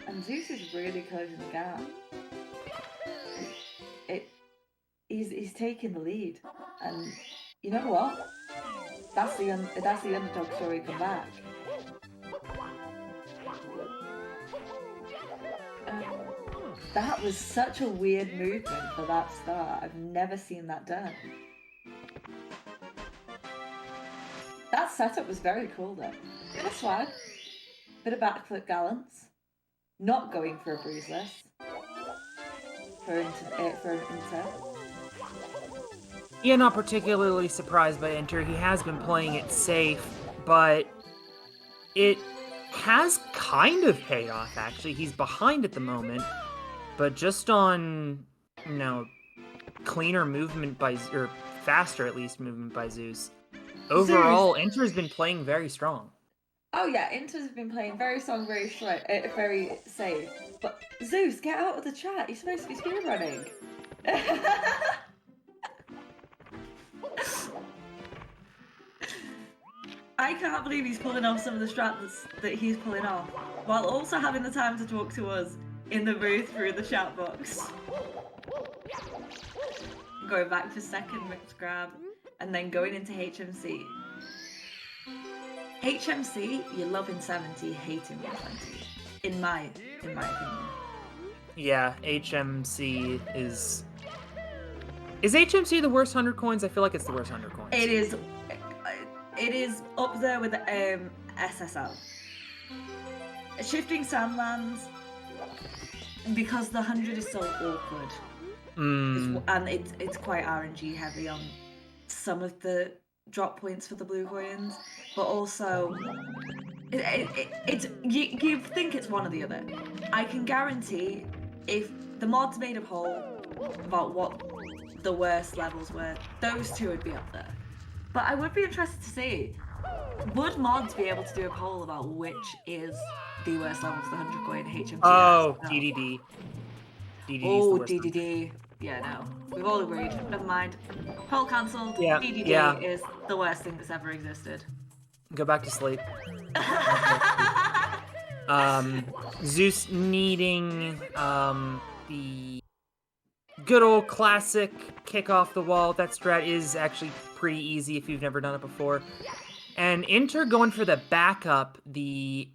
And Zeus is really closing the gap. He's taking the lead, and you know what? That's the underdog story come back. That was such a weird movement for that start. I've never seen that done. That setup was very cool though. Bit of swag, bit of backflip gallants, not going for a breezeless for an Inter. Yeah, not particularly surprised by Inter. He has been playing it safe, but it has kind of paid off, actually. He's behind at the moment, but just on, cleaner movement by, or faster at least movement by Zeus. Overall, Inter's been playing very strong. Oh yeah, Inter's been playing very strong, very safe. But Zeus, get out of the chat. You're supposed to be speedrunning. I can't believe he's pulling off some of the strats that he's pulling off, while also having the time to talk to us in the booth through the chat box. Going back for second mixed grab, and then going into HMC. HMC, you love in 70, hate in 120. In my opinion. Yeah, HMC is... Is HMC the worst 100 coins? I feel like it's the worst 100 coins. It is up there with SSL. Shifting Sandlands, because the 100 is so awkward. And it's quite RNG heavy on some of the drop points for the blue coins, but also you think it's one or the other. I can guarantee if the mods made a poll about what the worst levels were, those two would be up there. But I would be interested to see, would mods be able to do a poll about which is the worst level for the 100 coin HMC? Oh, DDD. Oh, DDD. Yeah, no. We've all agreed. Never mind. Poll cancelled. Yeah, DDD is the worst thing that's ever existed. Go back to sleep. Zeus needing the good old classic kick off the wall. That strat is actually pretty easy if you've never done it before. And Inter going for the backup, the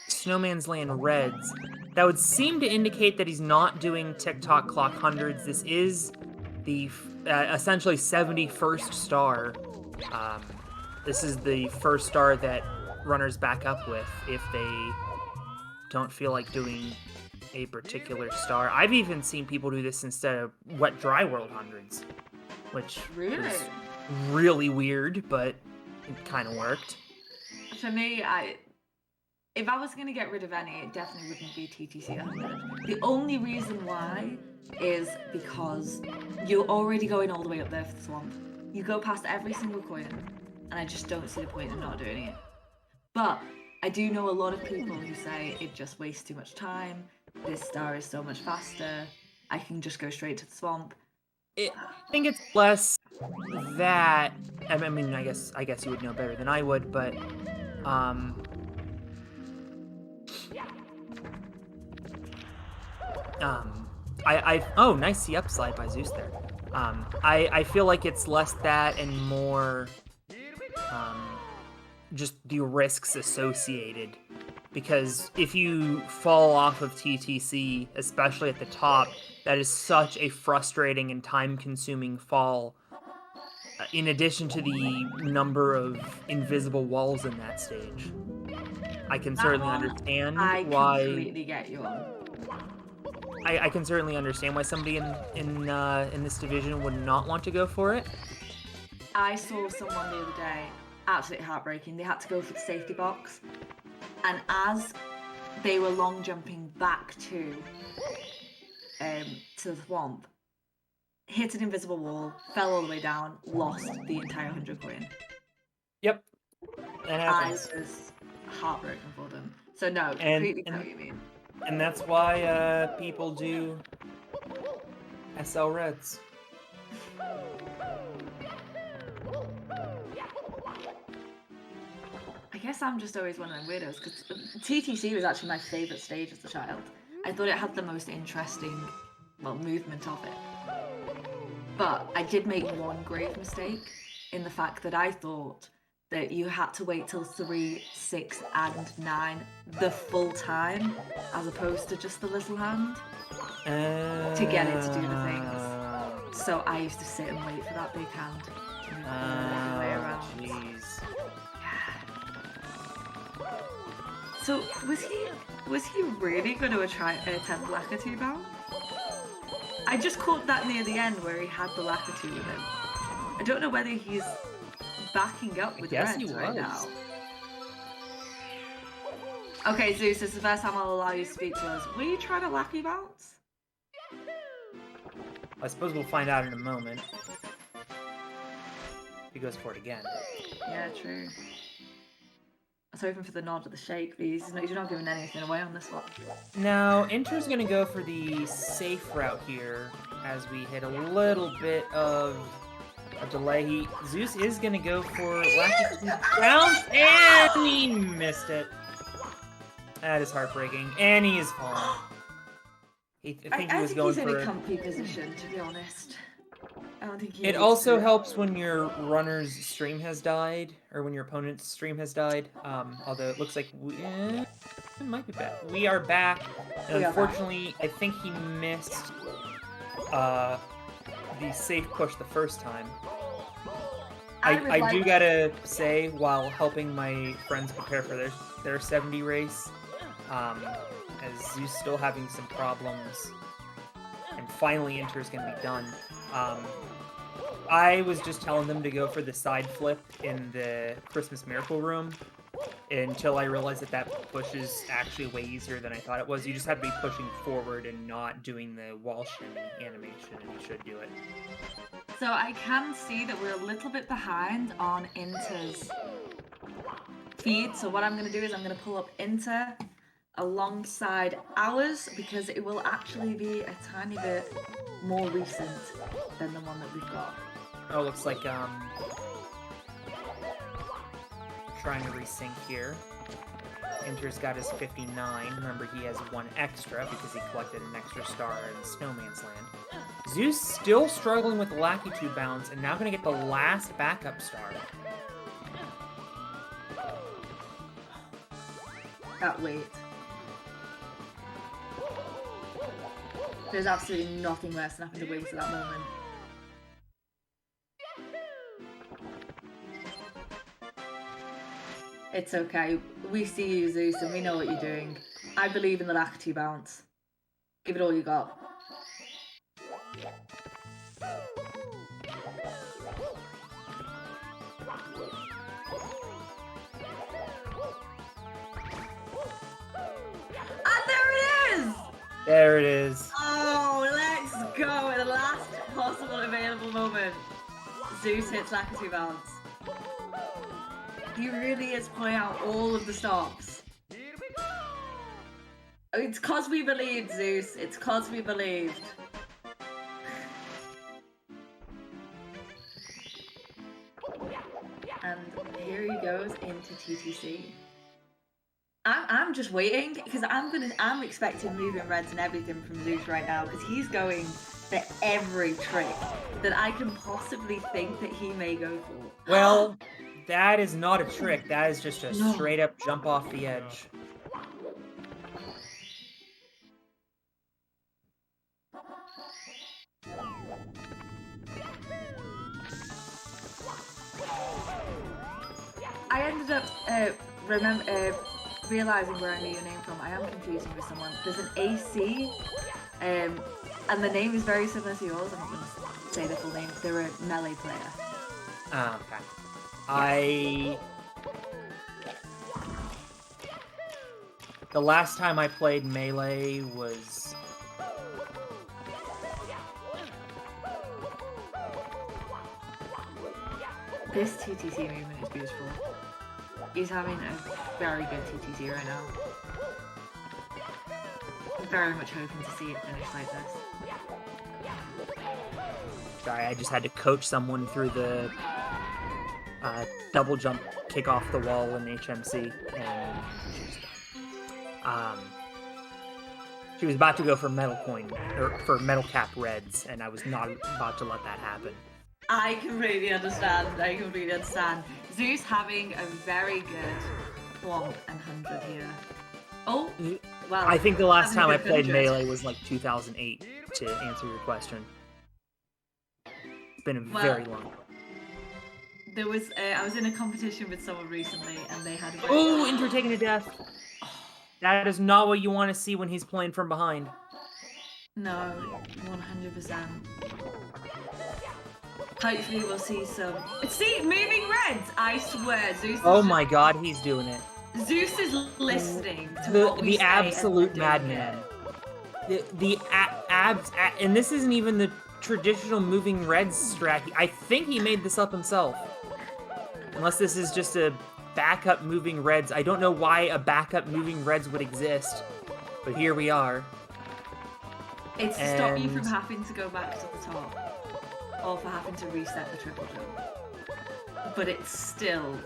Snowman's Land Reds. That would seem to indicate that he's not doing TikTok clock hundreds. This is the essentially 71st star. This is the first star that runners back up with if they don't feel like doing a particular star. I've even seen people do this instead of wet dry world hundreds, which is really weird, but it kind of worked. For me, if I was going to get rid of any, it definitely wouldn't be TTC 100. The only reason why is because you're already going all the way up there for the swamp. You go past every single coin, and I just don't see the point in not doing it. But I do know a lot of people who say it just wastes too much time, this star is so much faster, I can just go straight to the swamp. I think it's less that, I mean, I guess you would know better than I would, but oh, nice C upslide by Zeus there. I feel like it's less that and more just the risks associated, because if you fall off of TTC, especially at the top, that is such a frustrating and time-consuming fall, in addition to the number of invisible walls in that stage. I can certainly understand why... I completely get you on. I can certainly understand why somebody in this division would not want to go for it. I saw someone the other day, absolutely heartbreaking. They had to go for the safety box, and as they were long jumping back to the swamp, hit an invisible wall, fell all the way down, lost the entire 100 coin. Yep, that happens. I was heartbroken for them. So no, completely know what you mean. And that's why people do SL Reds. I guess I'm just always one of them weirdos, because TTC was actually my favourite stage as a child. I thought it had the most interesting, movement of it. But I did make one grave mistake in the fact that I thought that you had to wait till 3, 6, and 9 the full time, as opposed to just the little hand, to get it to do the things. So I used to sit and wait for that big hand to move all the way around. Jeez. So was he really going to attempt Lakitu bound? I just caught that near the end where he had the Lakitu with him. I don't know whether he's backing up with Reds right now. Okay, Zeus, this is the first time I'll allow you to speak to us. Will you try to Lackey bounce? I suppose we'll find out in a moment. He goes for it again. Yeah, true. I was hoping for the nod or the shake, but you're not giving anything away on this one. Now, Inter's going to go for the safe route here, as we hit a little bit of a delay. Zeus is gonna go for Lackey bounce, and he missed it. That is heartbreaking, and he is falling. I think he was going he's in for a comfy position, to be honest. I don't think he It needs also to. helps when your runner's stream has died, or when your opponent's stream has died. Although it looks like it might be back. We are back, and unfortunately, I think he missed the safe push the first time. I do gotta say, while helping my friends prepare for their 70 race, as Zeus still having some problems, and finally Inter's gonna be done. I was just telling them to go for the side flip in the Christmas Miracle Room until I realized that push is actually way easier than I thought it was. You just have to be pushing forward and not doing the wall shimmy animation, and you should do it. So I can see that we're a little bit behind on Inter's feed. So what I'm going to do is I'm going to pull up Inter alongside ours, because it will actually be a tiny bit more recent than the one that we've got. Oh, looks like trying to resync here. Inter's got his 59. Remember, he has one extra because he collected an extra star in Snowman's Land. Zeus still struggling with the Lackey Tube bounce, and now going to get the last backup star. That wait. There's absolutely nothing worse than having to wait at that moment. It's okay. We see you, Zeus, and we know what you're doing. I believe in the Lackey bounce. Give it all you got. And there it is! There it is. Oh, let's go at the last possible available moment. Zeus hits Lackey bounce. He really is pulling out all of the stops. It's cause we believed, Zeus. It's cause we believed. And here he goes into TTC. I'm just waiting because I'm expecting moving reds and everything from Zeus right now, because he's going for every trick that I can possibly think that he may go for. Well, that is not a trick. That is just a straight up jump off the edge. I ended up realizing where I knew your name from. I am confusing with someone. There's an AC, and the name is very similar to yours. I'm not going to say the full name. They're a melee player. Okay. The last time I played Melee was... This TTC movement is beautiful. He's having a very good TTC right now. I'm very much hoping to see it finish like this. Sorry, I just had to coach someone through the double jump kick off the wall in HMC, and she was about to go for metal coin, or for metal cap reds, and I was not about to let that happen. I completely understand. Zeus having a very good 100 here. Oh, well. I think the last time I played 100. Melee was like 2008, to answer your question. It's been a very long time. There was, I was in a competition with someone recently, and they had. Oh, Inter taking a death. That is not what you want to see when he's playing from behind. No, 100%. Hopefully we'll see some. See, moving reds. I swear, Zeus. Oh my God, he's doing it. Zeus is listening to what we the say absolute and madman. And this isn't even the traditional moving reds strat. I think he made this up himself. Unless this is just a backup moving reds. I don't know why a backup moving reds would exist, but here we are. It's to stop you from having to go back to the top. or for having to reset the triple jump. But it's still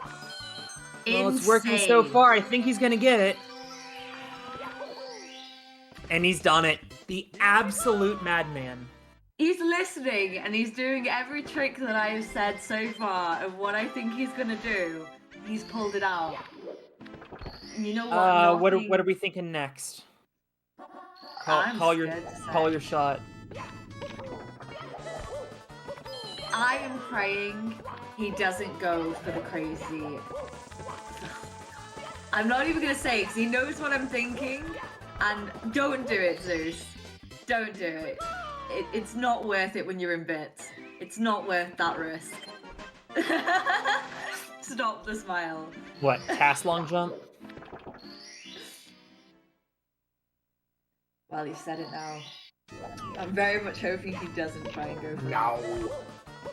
Well, it's working so insane. far. I think he's gonna get it. And he's done it. The absolute madman. He's listening and he's doing every trick that I have said so far of what I think he's gonna do. He's pulled it out. And you know what? What are we thinking next? I'm Call your scared to say. call your shot. I am praying he doesn't go for the crazy. I'm not even gonna say because he knows what I'm thinking. And don't do it, Zeus. Don't do it. It's not worth it when you're in bits. It's not worth that risk. Stop the smile. What? Cast long jump? Well, he said it now. I'm very much hoping he doesn't try and go for it. No.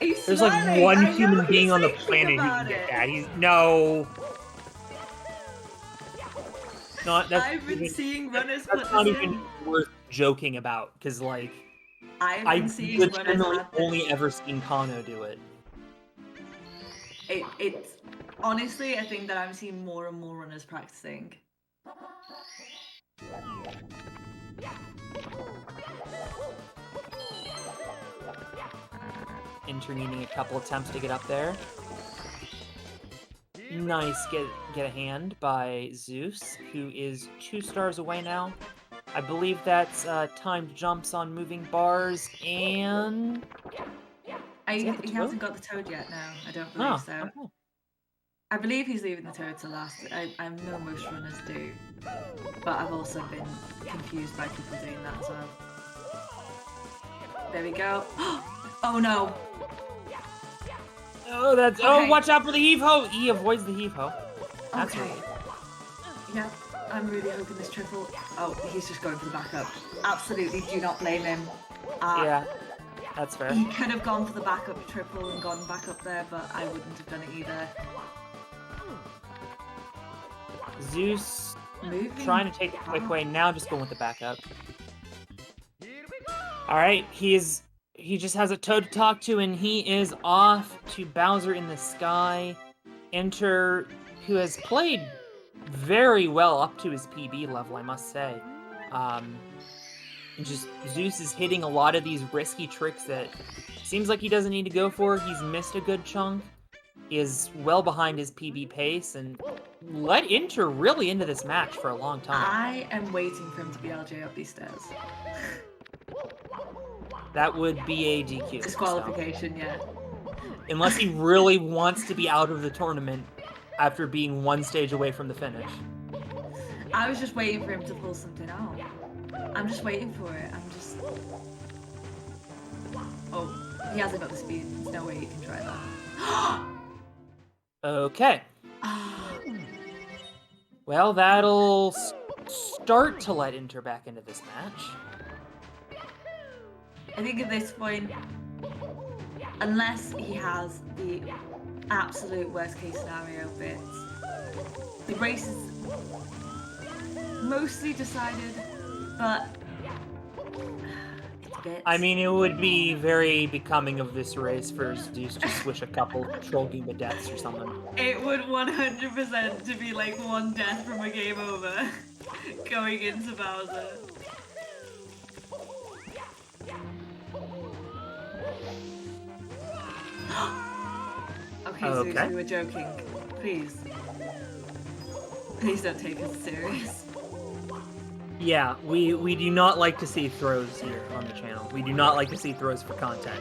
He's There's like smiling. one I know human he's being on the thinking planet who about can get it. that. He's no. Not that's I've been even, seeing runners that's put not this even in. worth joking about because like I've I've been seeing runners legitimately add this. only ever seen Kano do it. It's honestly a thing that I'm seeing more and more runners practicing. Inter needing a couple attempts to get up there. Nice, get a hand by Zeus, who is 2 stars away now. I believe that's timed jumps on moving bars and. He he have the hasn't toad? got the toad yet. No, I don't believe Oh, so. okay. I believe he's leaving the toad to last. I know most runners do, but I've also been confused by people doing that as well. There we go. Oh no! Oh, that's Okay. oh! Watch out for the heave ho! He avoids the heave ho. That's Okay. right. Yeah, I'm really hoping this triple. Oh, he's just going for the backup. Absolutely, do not blame him. Yeah, that's fair. He could have gone for the backup triple and gone back up there, but I wouldn't have done it either. Zeus Moving trying to take the quick way now, just going with the backup. All right, he just has a toad to talk to, and he is off to Bowser in the Sky. Enter, who has played very well up to his PB level, I must say. And just Zeus is hitting a lot of these risky tricks that seems like he doesn't need to go for. He's missed a good chunk. He is well behind his PB pace and let Inter really into this match for a long time. I am waiting for him to be LJ up these stairs. That would be a DQ. Disqualification, yeah. Unless he really wants to be out of the tournament after being 1 stage away from the finish. I was just waiting for him to pull something out. I'm just waiting for it. I'm just. Oh, he hasn't got the speed. There's no way he can try that. Okay. Ah, Well, that'll start to let Inter back into this match. I think at this point, unless he has the absolute worst case scenario bits, the race is mostly decided, but it's bits. I mean, it would be very becoming of this race for Zeus to swish a couple Troll Goomba deaths or something. It would 100% to be like one death from a game over going into Bowser. Okay, Okay. Zeus, we were joking. Please. Please don't take us serious. Yeah, we do not like to see throws here on the channel. We do not like to see throws for content.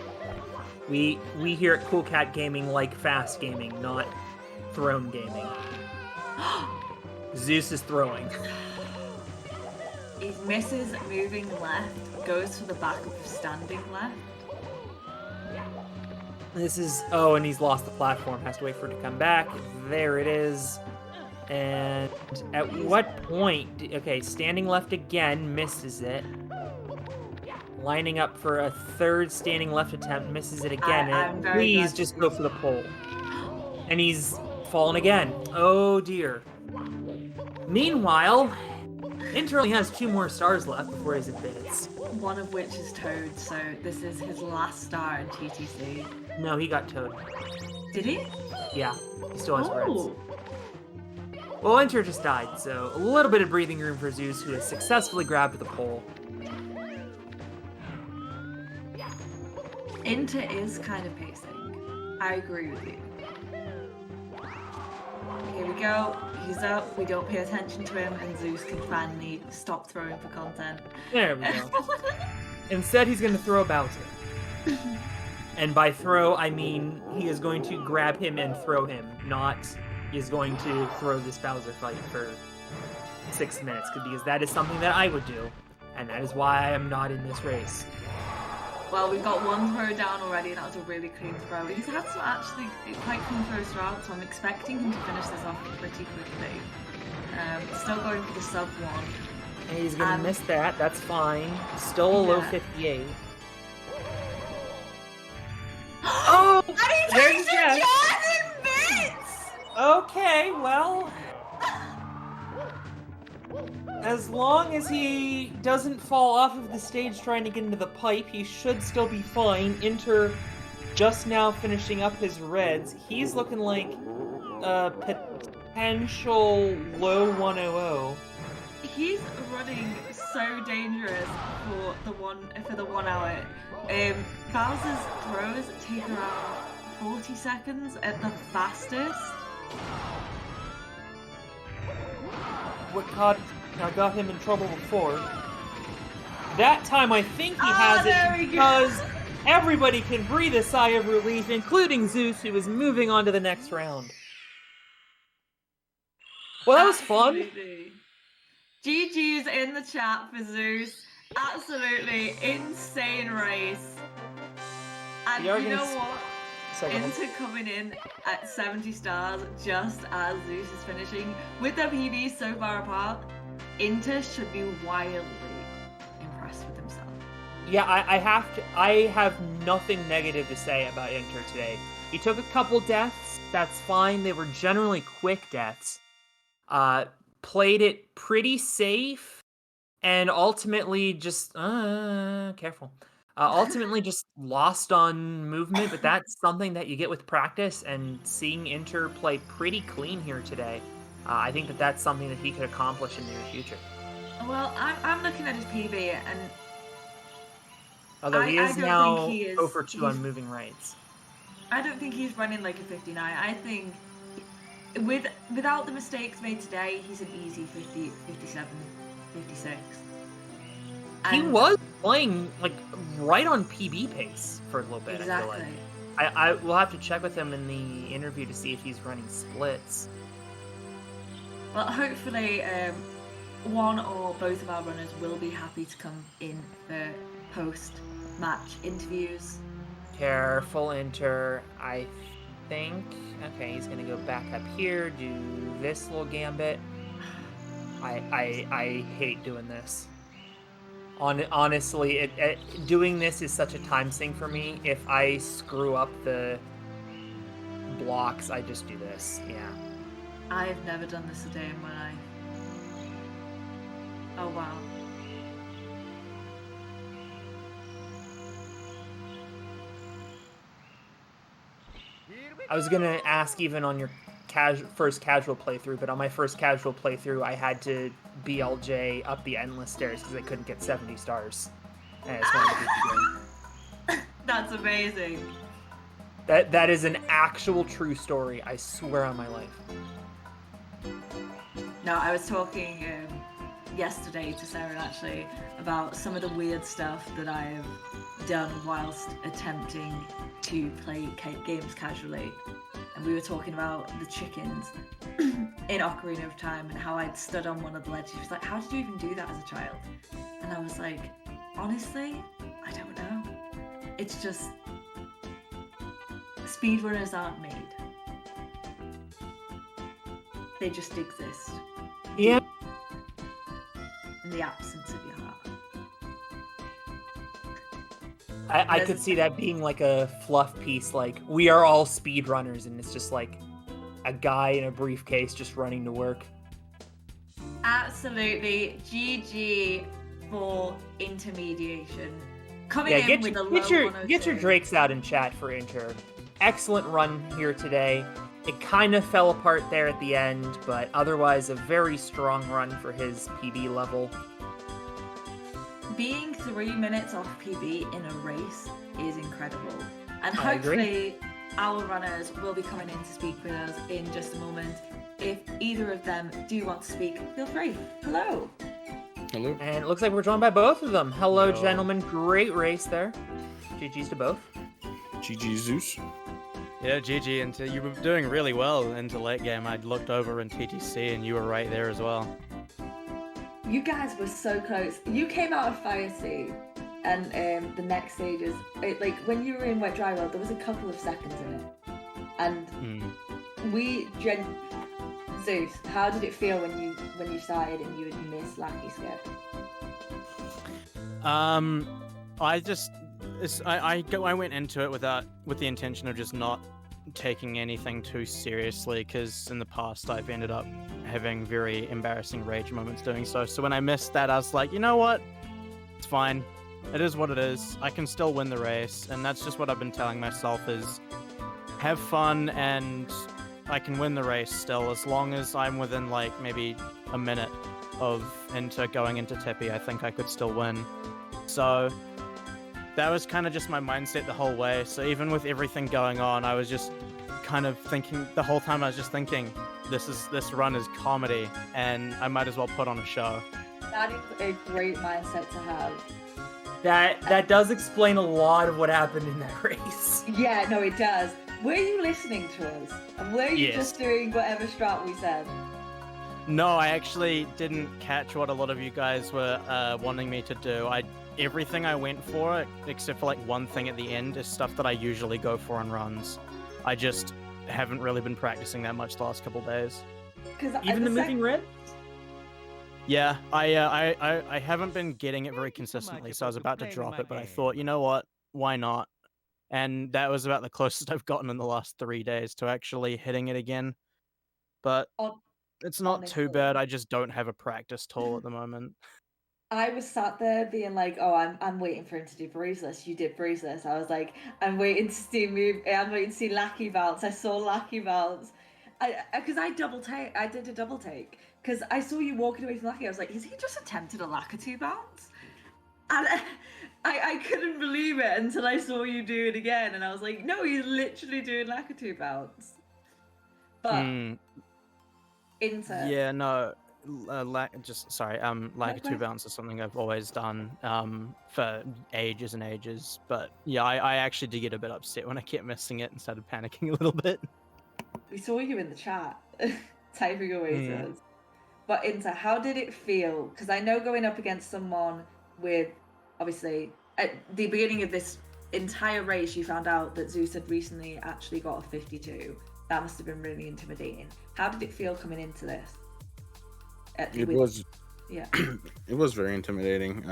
We here at Cool Cat Gaming like fast gaming, not thrown gaming. Zeus is throwing. He misses moving left, goes for the backup of standing left. This is oh, and he's lost the platform. Has to wait for it to come back. There it is. And at what point? Okay, standing left again, misses it. Lining up for a third standing left attempt, misses it again. I'm And very please glad just to go see for the pole. And he's fallen again. Oh dear. Meanwhile, Inter only has 2 more stars left before he's advanced. One of which is Toad, so this is his last star in TTC. No, he got Toad. Did he? Yeah, he still has Reds. Oh. Well, Inter just died, so a little bit of breathing room for Zeus, who has successfully grabbed the pole. Inter is kind of pacing. I agree with you. Here we go. He's up. We don't pay attention to him, and Zeus can finally stop throwing for content. There we go. Instead, he's going to throw Bowser. And by throw, I mean he is going to grab him and throw him, not he is going to throw this Bowser fight for 6 minutes, because that is something that I would do, and that is why I am not in this race. Well, we've got one throw down already, and that was a really clean throw. He's had some actually quite clean throws throughout, so I'm expecting him to finish this off pretty quickly. Still going for the sub 1. And he's going to miss that, that's fine. Still a low Yeah. 58. Oh! There's Jeff! Okay, well... As long as he doesn't fall off of the stage trying to get into the pipe, he should still be fine. Inter just now finishing up his Reds. He's looking like a potential low 100. He's running so dangerous for the 1 hour. Bowser's throws take around 40 seconds at the fastest. What got him in trouble before. That time I think he has it because everybody can breathe a sigh of relief, including Zeus, who is moving on to the next round. Well, that was fun. Absolutely. GG's in the chat for Zeus. Absolutely insane race. And We are you know gonna what? Sorry, go ahead. Inter coming in at 70 stars just as Zeus is finishing. With their PBs so far apart, Inter should be wildly impressed with himself. Yeah, I have nothing negative to say about Inter today. He took a couple deaths, that's fine. They were generally quick deaths. Played it pretty safe, and ultimately just careful. Ultimately just lost on movement, but that's something that you get with practice, and seeing Inter play pretty clean here today, I think that that's something that he could accomplish in the near future. Well, I'm looking at his PB, and Although he I is don't now think he is- 0 for 2 on he's- moving rights. I don't think he's running like a 59. I think without the mistakes made today, he's an easy 50, 57, 56. He And- was playing like right on PB pace for a little bit. Exactly. I feel like I will have to check with him in the interview to see if he's running splits. Well, hopefully, one or both of our runners will be happy to come in for post-match interviews. Careful, Inter. I think. Okay, he's gonna go back up here, do this little gambit. I hate doing this. Honestly, doing this is such a time sink for me. If I screw up the blocks, I just do this. Yeah. I've never done this a day in my life. Oh wow. I was gonna ask even on your first casual playthrough, but on my first casual playthrough, I had to BLJ up the endless stairs because I couldn't get 70 stars. And I just wanted to beat the game. That's amazing. That is an actual true story. I swear on my life. No, I was talking yesterday to Sarah actually about some of the weird stuff that I've done whilst attempting to play games casually. And we were talking about the chickens in Ocarina of Time and how I'd stood on one of the ledges. She was like, how did you even do that as a child? And I was like, honestly, I don't know. It's just, speedrunners aren't made. They just exist. Yeah. In the absence of your heart. I could see that being like a fluff piece, like, we are all speedrunners, and it's just like a guy in a briefcase just running to work. Absolutely. GG for Intermediation. Coming Yeah, in with a low get your 102. Drakes out in chat for Inter. Excellent run here today. It kind of fell apart there at the end, but otherwise a very strong run for his PB level. Being 3 minutes off PB in a race is incredible. And I agree. hopefully our runners will be coming in to speak with us in just a moment. If either of them do want to speak, feel free. Hello. Hello. And it looks like we're joined by both of them. Hello, Yo. gentlemen. Great race there. GG's to both. GG Zeus. Yeah, GG, and you were doing really well into late game. I looked over in TTC and you were right there as well. You guys were so close. You came out of Fire State, and the next stages, like when you were in Wet Dry World, there was a couple of seconds in it. And Zeus, how did it feel when you started and you had missed Lucky Skip? I went into it with the intention of just not taking anything too seriously, because in the past I've ended up having very embarrassing rage moments doing so. So when I missed that, I was like, you know what? It's fine. It is what it is. I can still win the race, and that's just what I've been telling myself is have fun, and I can win the race still as long as I'm within like maybe a minute of going into Tippy. I think I could still win. So that was kind of just my mindset the whole way. So even with everything going on, I was just kind of thinking the whole time. I was just thinking, this run is comedy, and I might as well put on a show. That is a great mindset to have. That does explain a lot of what happened in that race. Yeah, no, it does. Were you listening to us? And were you just doing whatever strat we said? No, I actually didn't catch what a lot of you guys were wanting me to do. Everything I went for, except for like one thing at the end, is stuff that I usually go for on runs. I just haven't really been practicing that much the last couple days. Even the moving red? Yeah, I haven't been getting it very consistently, so I was about to drop it, but I thought, you know what, why not? And that was about the closest I've gotten in the last 3 days to actually hitting it again. But it's not too bad, I just don't have a practice tool at the moment. I was sat there being like, "Oh, I'm waiting for him to do bruiseless." You did bruiseless. I was like, "I'm waiting to see I'm waiting to see Lackey bounce." I saw Lackey bounce. Because I did a double take because I saw you walking away from Lackey. I was like, "Is he just attempted a Lakitu bounce?" And I couldn't believe it until I saw you do it again, and I was like, "No, he's literally doing Lakitu bounce." But Yeah, no. Lakitu bounce is something I've always done for ages and ages. But yeah, I actually did get a bit upset when I kept missing it and started panicking a little bit. We saw you in the chat typing away to us. But Inter, how did it feel? Because I know going up against someone with, obviously, at the beginning of this entire race, you found out that Zeus had recently actually got a 52. That must have been really intimidating. How did it feel coming into this? It was very intimidating.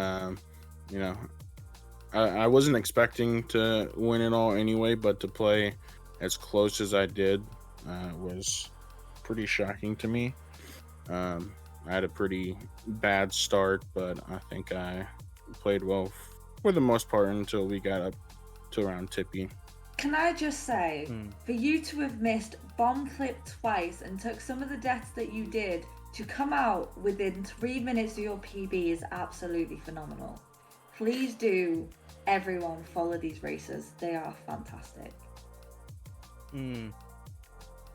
You know, I wasn't expecting to win it all anyway, but to play as close as I did was pretty shocking to me. I had a pretty bad start, but I think I played well for the most part until we got up to around Tippy. Can I just say, for you to have missed bomb clip twice and took some of the deaths that you did to come out within 3 minutes of your PB is absolutely phenomenal. Please do, everyone, follow these races. They are fantastic.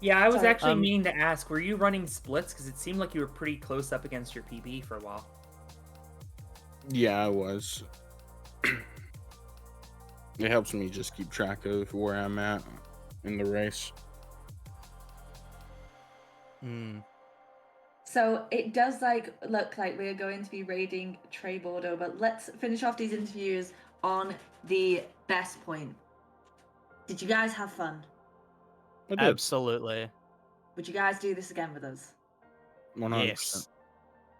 Yeah, I was actually meaning to ask, were you running splits? Because it seemed like you were pretty close up against your PB for a while. Yeah, I was. It helps me just keep track of where I'm at in the race. So it does look like we're going to be raiding Trey Bordeaux, but let's finish off these interviews on the best point. Did you guys have fun? Absolutely. Would you guys do this again with us? 100%. Yes.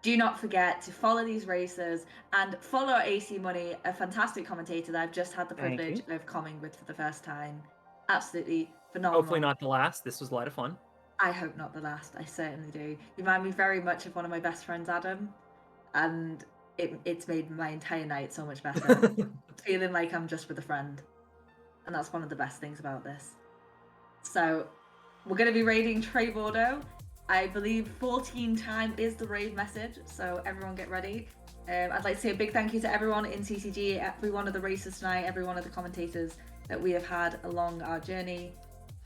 Do not forget to follow these racers and follow AC Money, a fantastic commentator that I've just had the privilege of coming with for the first time. Absolutely phenomenal. Hopefully not the last. This was a lot of fun. I hope not the last. I certainly do. You remind me very much of one of my best friends, Adam, and it's made my entire night so much better. Feeling like I'm just with a friend, and that's one of the best things about this. So we're going to be raiding Trey Bordeaux. I believe 14 time is the raid message, so everyone get ready. I'd like to say a big thank you to everyone in CCG, every one of the racers tonight, every one of the commentators that we have had along our journey.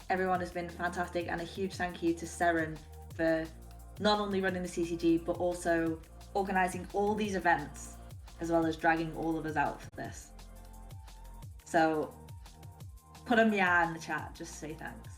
Everyone has been fantastic, and a huge thank you to Seren for not only running the CCG, but also organising all these events, as well as dragging all of us out for this. So put a meow in the chat, just to say thanks.